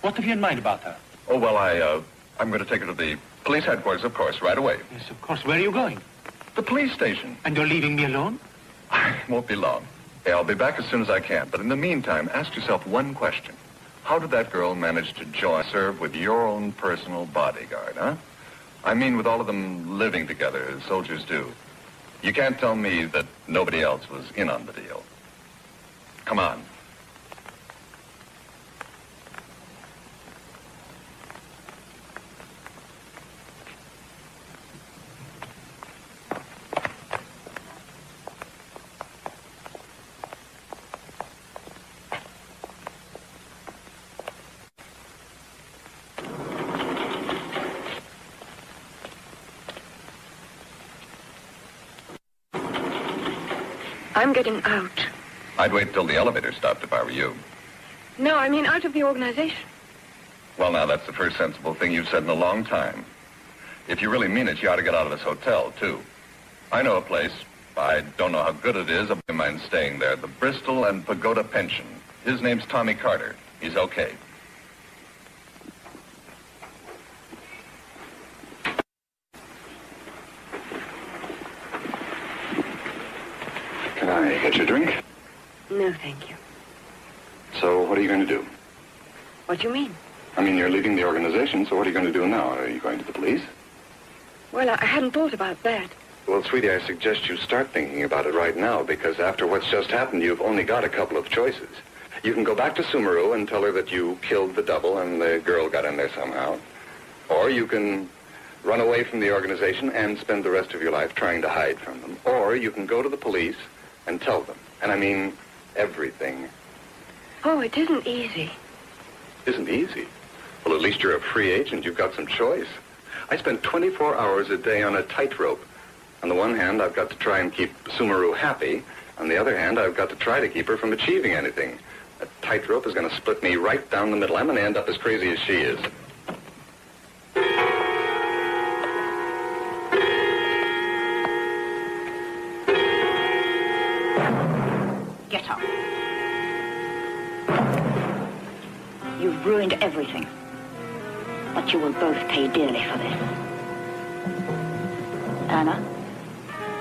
What have you in mind about her? Oh, well, I'm going to take her to the police headquarters, of course, right away. Yes, of course. Where are you going? The police station. And you're leaving me alone? Won't be long. Hey, I'll be back as soon as I can. But in the meantime, ask yourself one question. How did that girl manage to serve with your own personal bodyguard, huh? I mean, with all of them living together, as soldiers do. You can't tell me that nobody else was in on the deal. Come on. I'm getting out. I'd wait till the elevator stopped if I were you. No, I mean out of the organization. Well, now, that's the first sensible thing you've said in a long time. If you really mean it, you ought to get out of this hotel, too. I know a place. I don't know how good it is. A friend of mine staying there, the Bristol and Pagoda Pension. His name's Tommy Carter. He's okay. Can I get you a drink? No, thank you. So, what are you going to do? What do you mean? I mean, you're leaving the organization, so what are you going to do now? Are you going to the police? Well, I hadn't thought about that. Well, sweetie, I suggest you start thinking about it right now, because after what's just happened, you've only got a couple of choices. You can go back to Sumeru and tell her that you killed the double and the girl got in there somehow. Or you can run away from the organization and spend the rest of your life trying to hide from them. Or you can go to the police and tell them. And I mean everything. Oh, it isn't easy. Isn't easy? Well, at least you're a free agent. You've got some choice. I spend 24 hours a day on a tightrope. On the one hand, I've got to try and keep Sumeru happy. On the other hand, I've got to try to keep her from achieving anything. A tightrope is going to split me right down the middle. I'm going to end up as crazy as she is. Get up. You've ruined everything. But you will both pay dearly for this. Anna,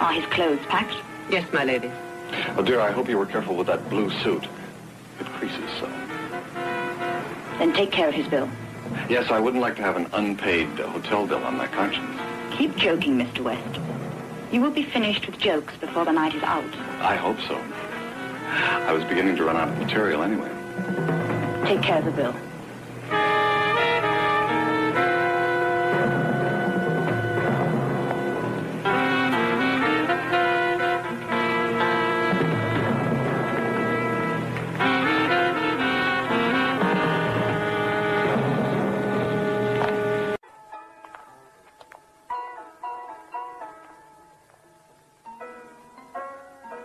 are his clothes packed? Yes, my lady. Oh, dear, I hope you were careful with that blue suit. It creases so. Then take care of his bill. Yes, I wouldn't like to have an unpaid hotel bill on my conscience. Keep joking, Mr. West. You will be finished with jokes before the night is out. I hope so. I was beginning to run out of material anyway. Take care of the bill.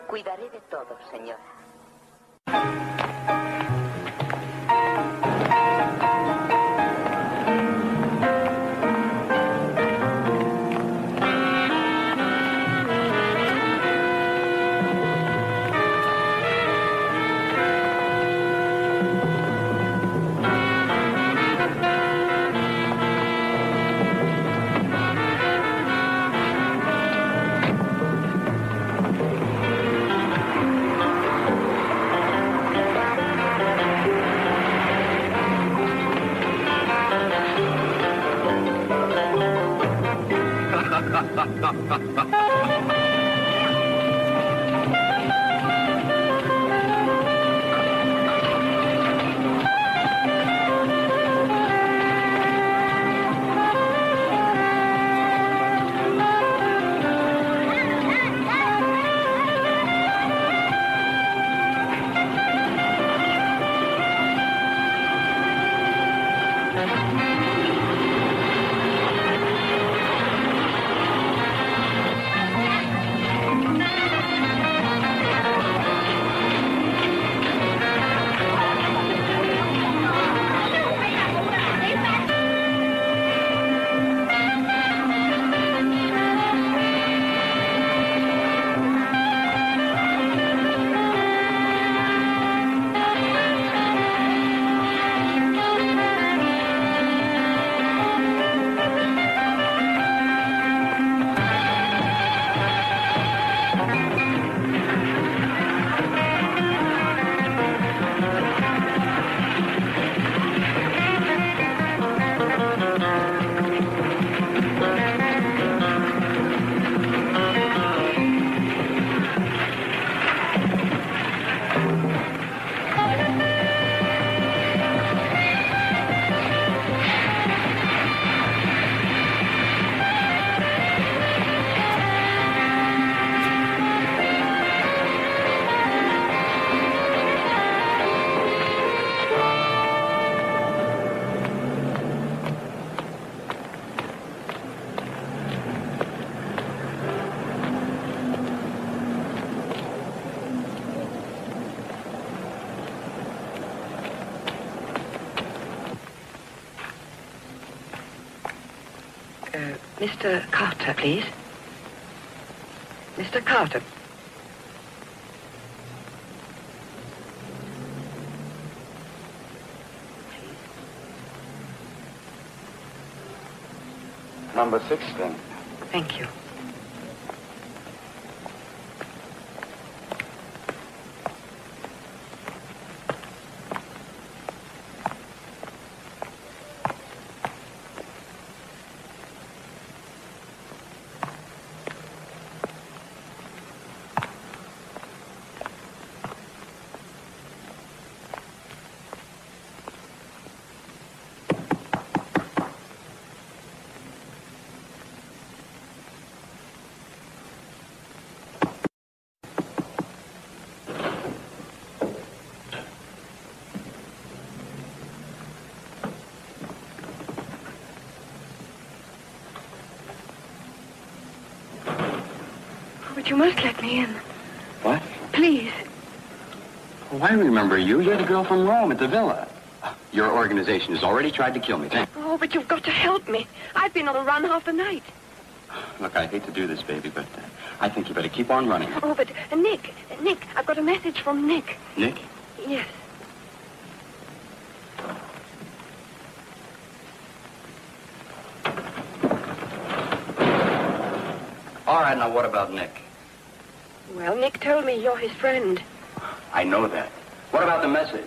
Cuidaré de todo, señora. Mr. Carter, please. Mr. Carter. Number 6, then. Thank you. But you must let me in. What? Please. Oh, I remember you. You're the girl from Rome at the villa. Your organization has already tried to kill me. Oh, but you've got to help me. I've been on the run half the night. Look, I hate to do this, baby, but I think you better keep on running. Oh, but Nick, I've got a message from Nick. Nick? Yes. All right, now what about Nick? Well, Nick told me you're his friend. I know that. What about the message?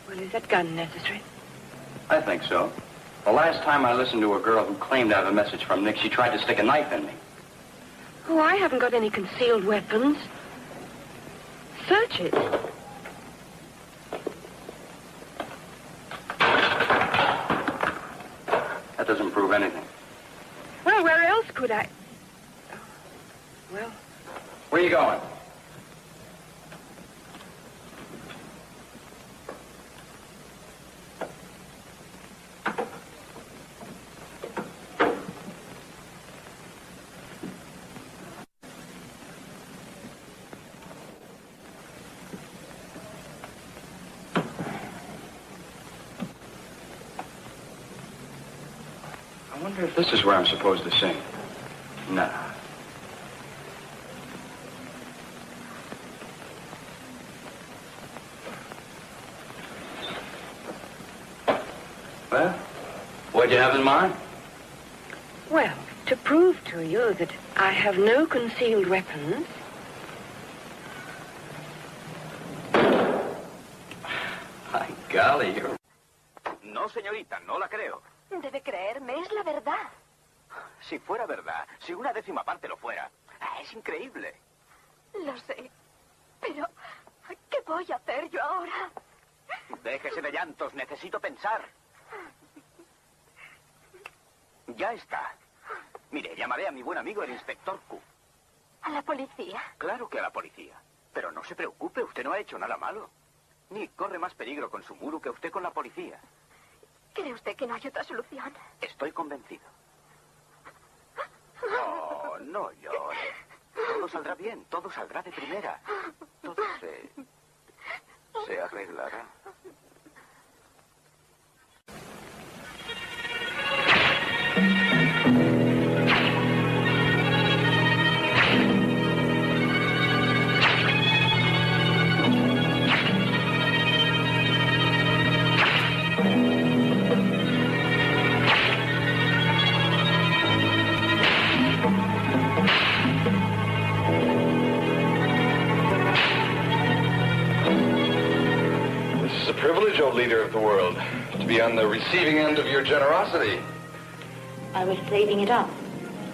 Well, is that gun necessary? I think so. The last time I listened to a girl who claimed to have a message from Nick, she tried to stick a knife in me. Oh, I haven't got any concealed weapons. Search it. That doesn't prove anything. Well, where else could I... Well... Where are you going? I wonder if this is where I'm supposed to sing. Nah. Well, what do you have in mind? Well, to prove to you that I have no concealed weapons... My golly, you're... No, señorita, no la creo. Debe creerme, es la verdad. Si fuera verdad, si una décima parte lo fuera, es increíble. Lo sé, pero ¿qué voy a hacer yo ahora? Déjese de llantos, necesito pensar. Ya está. Mire, llamaré a mi buen amigo el inspector Q. ¿A la policía? Claro que a la policía. Pero no se preocupe, usted no ha hecho nada malo. Ni corre más peligro con su gurú que usted con la policía. ¿Cree usted que no hay otra solución? Estoy convencido. No, no llore. Todo saldrá bien, todo saldrá de primera. Todo se arreglará. Privilege, O leader of the world, to be on the receiving end of your generosity. I was saving it up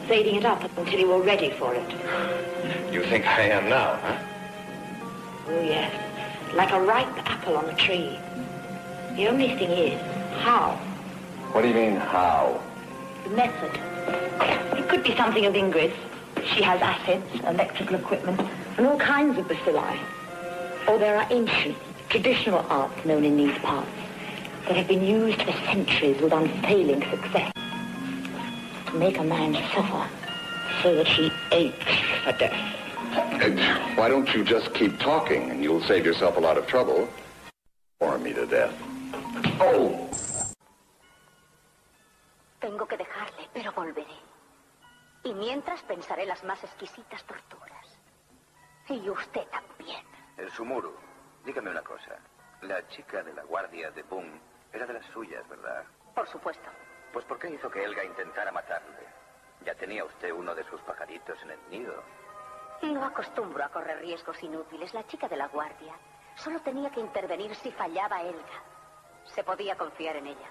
until you were ready for it. You think I am now, huh? Oh, yes. Like a ripe apple on a tree. The only thing is, how? What do you mean, how? The method. It could be something of Ingrid's. She has assets, electrical equipment, and all kinds of bacilli. Or there are ancient, traditional arts known in these parts that have been used for centuries with unfailing success to make a man suffer so that he aches for death. Why don't you just keep talking and you'll save yourself a lot of trouble? Bore me to death. Oh! Tengo que dejarle, pero volveré. Y mientras pensaré las más exquisitas torturas. Y usted también. El Sumuru. Dígame una cosa. La chica de la guardia de Boom era de las suyas, ¿verdad? Por supuesto. Pues ¿por qué hizo que Elga intentara matarle? Ya tenía usted uno de sus pajaritos en el nido. No acostumbro a correr riesgos inútiles. La chica de la guardia solo tenía que intervenir si fallaba Elga. Se podía confiar en ella.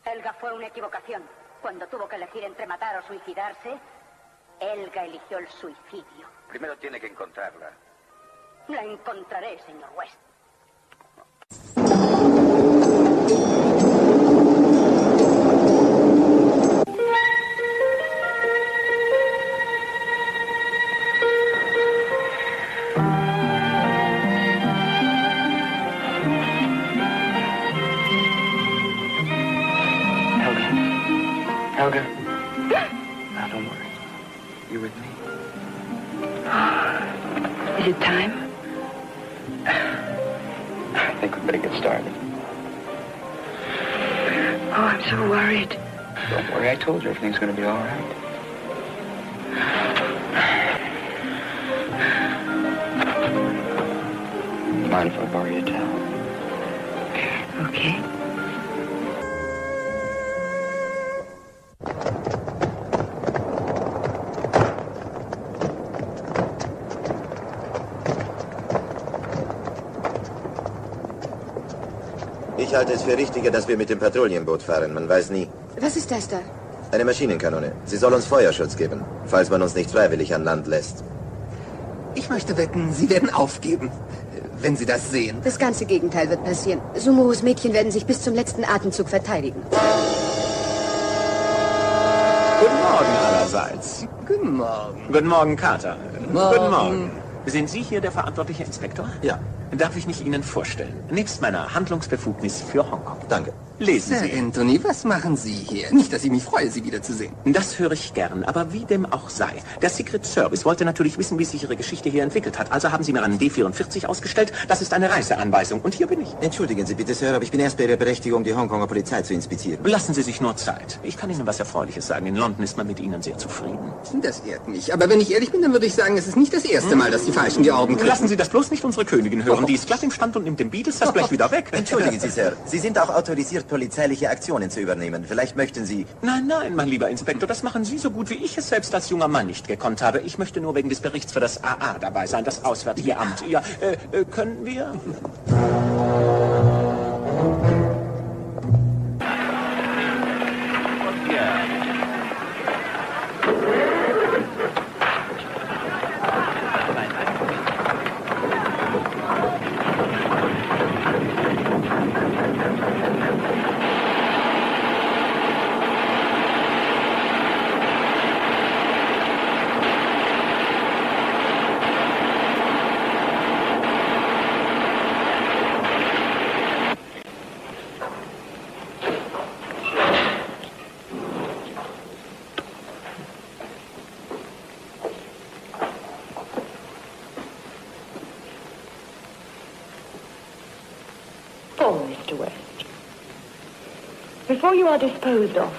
Elga fue una equivocación. Cuando tuvo que elegir entre matar o suicidarse, Elga eligió el suicidio. Primero tiene que encontrarla. La encontraré, señor West. Helga. Now, don't worry. You with me? Is it time? I think we'd better get started. Oh, I'm so worried. Don't worry, I told you everything's going to be all right. Mind if I borrow your towel? Okay. Ich halte es für richtiger, dass wir mit dem Patrouillenboot fahren. Man weiß nie. Was ist das da? Eine Maschinenkanone. Sie soll uns Feuerschutz geben, falls man uns nicht freiwillig an Land lässt. Ich möchte wetten, Sie werden aufgeben, wenn Sie das sehen. Das ganze Gegenteil wird passieren. Sumurus Mädchen werden sich bis zum letzten Atemzug verteidigen. Guten Morgen allerseits. Guten Morgen. Guten Morgen, Carter. Morgen. Guten Morgen. Sind Sie hier der verantwortliche Inspektor? Ja. Darf ich mich Ihnen vorstellen? Nebst meiner Handlungsbefugnis für Hongkong. Danke. Lesen Sir Sie. Anthony, was machen Sie hier? Nicht, dass ich mich freue, Sie wiederzusehen. Das höre ich gern, aber wie dem auch sei. Der Secret Service wollte natürlich wissen, wie sich Ihre Geschichte hier entwickelt hat. Also haben Sie mir einen D44 ausgestellt. Das ist eine Reiseanweisung. Und hier bin ich. Entschuldigen Sie bitte, Sir, aber ich bin erst bei Ihrer Berechtigung, die Hongkonger Polizei zu inspizieren. Lassen Sie sich nur Zeit. Ich kann Ihnen was Erfreuliches sagen. In London ist man mit Ihnen sehr zufrieden. Das ehrt mich. Aber wenn ich ehrlich bin, dann würde ich sagen, es ist nicht das erste Mal, dass die Falschen die Orden kriegen. Lassen Sie das bloß nicht unsere Königin hören. Die ist glatt im Stand und nimmt den Beatles das gleich wieder weg. Entschuldigen Sie, Sir. Sie sind auch autorisiert, polizeiliche Aktionen zu übernehmen. Vielleicht möchten Sie... Nein, nein, mein lieber Inspektor, das machen Sie so gut, wie ich es selbst als junger Mann nicht gekonnt habe. Ich möchte nur wegen des Berichts für das AA dabei sein, das Auswärtige Amt. Ja, können wir? Mr. West. Before you are disposed of,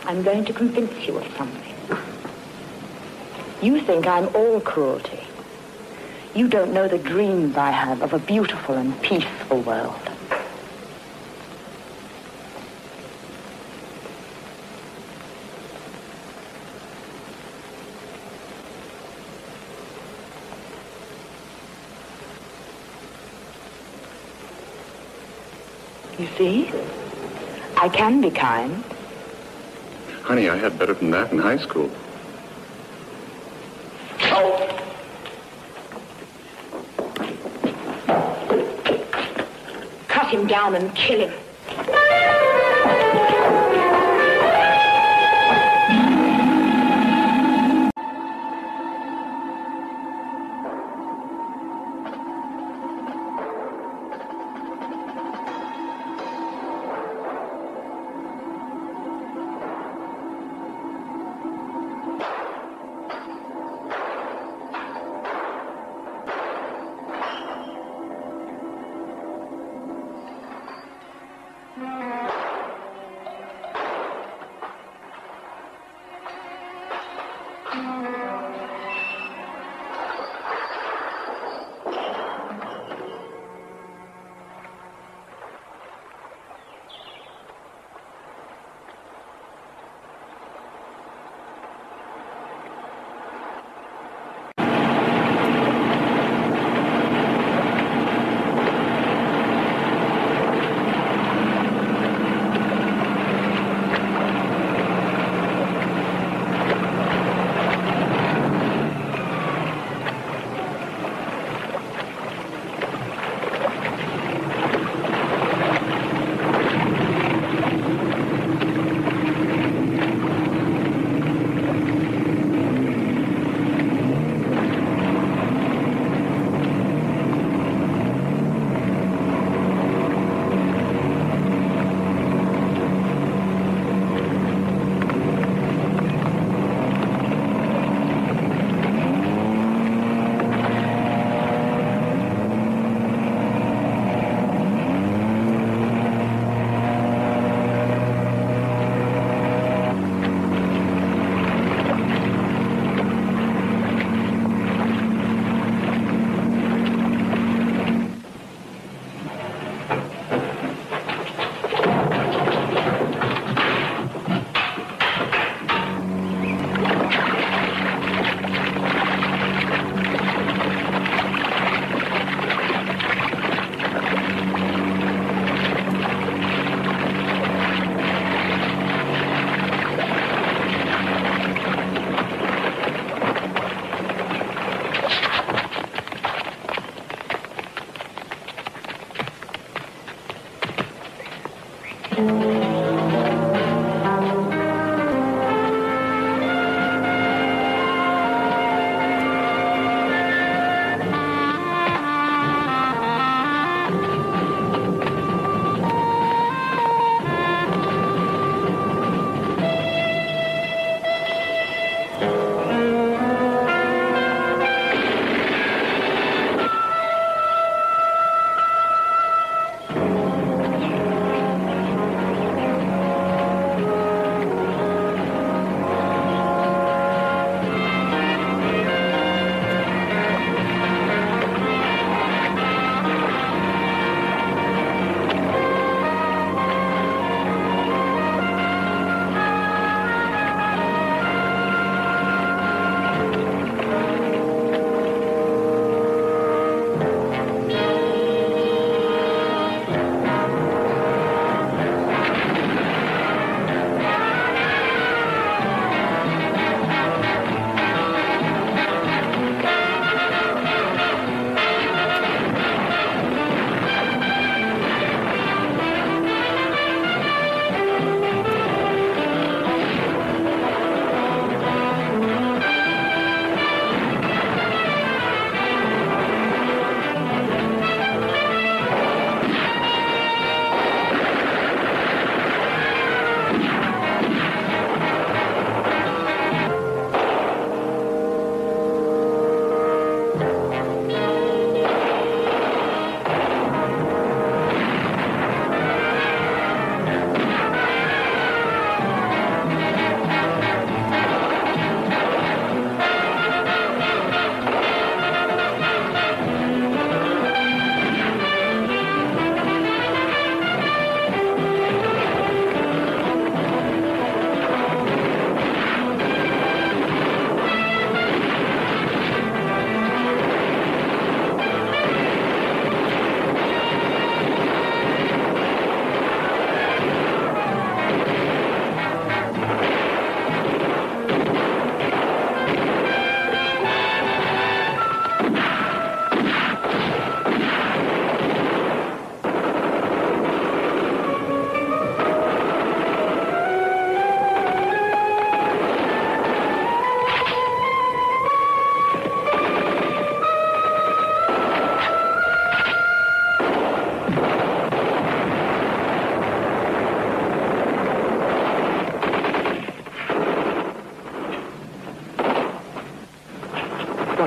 I'm going to convince you of something. You think I'm all cruelty. You don't know the dreams I have of a beautiful and peaceful world. You see? I can be kind. Honey, I had better than that in high school. Cut him down and kill him.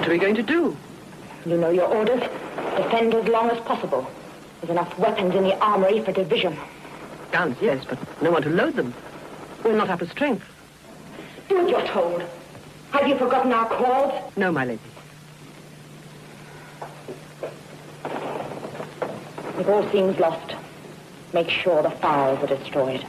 What are we going to do? You know your orders. Defend as long as possible. There's enough weapons in the armory for division. Guns, yes, but no one to load them. We're not up to strength. Do what you're told. Have you forgotten our calls? No, my lady. If all seems lost, make sure the files are destroyed.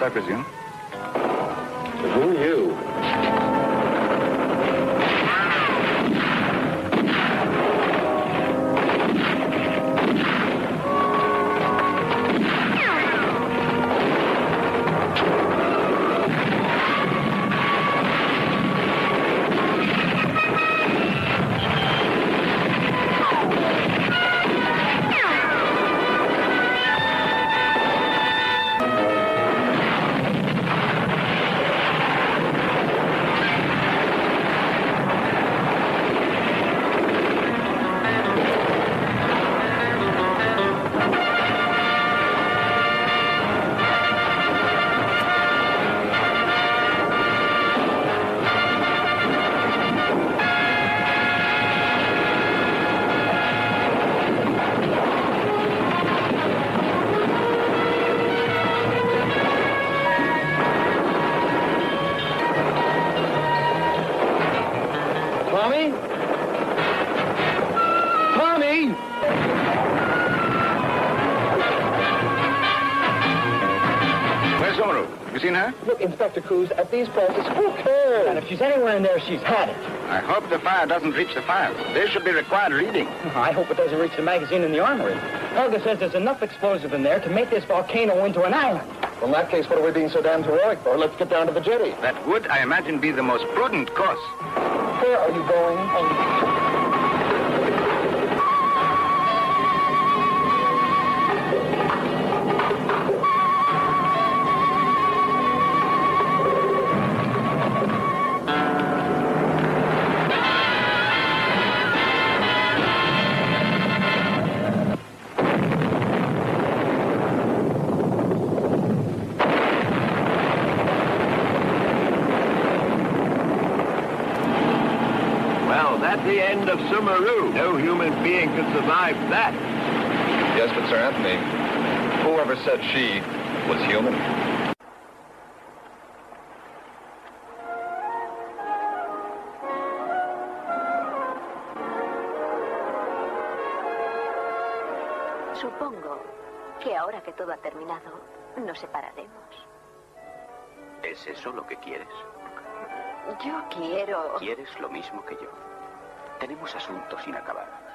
I presume. Who are you? You seen her? Look, Inspector Cruz, at these prices, who cares? And if she's anywhere in there, she's had it. I hope the fire doesn't reach the files. They should be required reading. I hope it doesn't reach the magazine in the armory. Helga says there's enough explosive in there to make this volcano into an island. Well, in that case, what are we being so damn heroic for? Let's get down to the jetty. That would, I imagine, be the most prudent course. Where are you going? The end of Sumeru. No human being could survive that. Yes, but Sir Anthony, whoever said she was human? Supongo que ahora que todo ha terminado, nos separaremos. ¿Es eso lo que quieres? Yo quiero... Quieres lo mismo que yo. Tenemos asuntos sin acabar.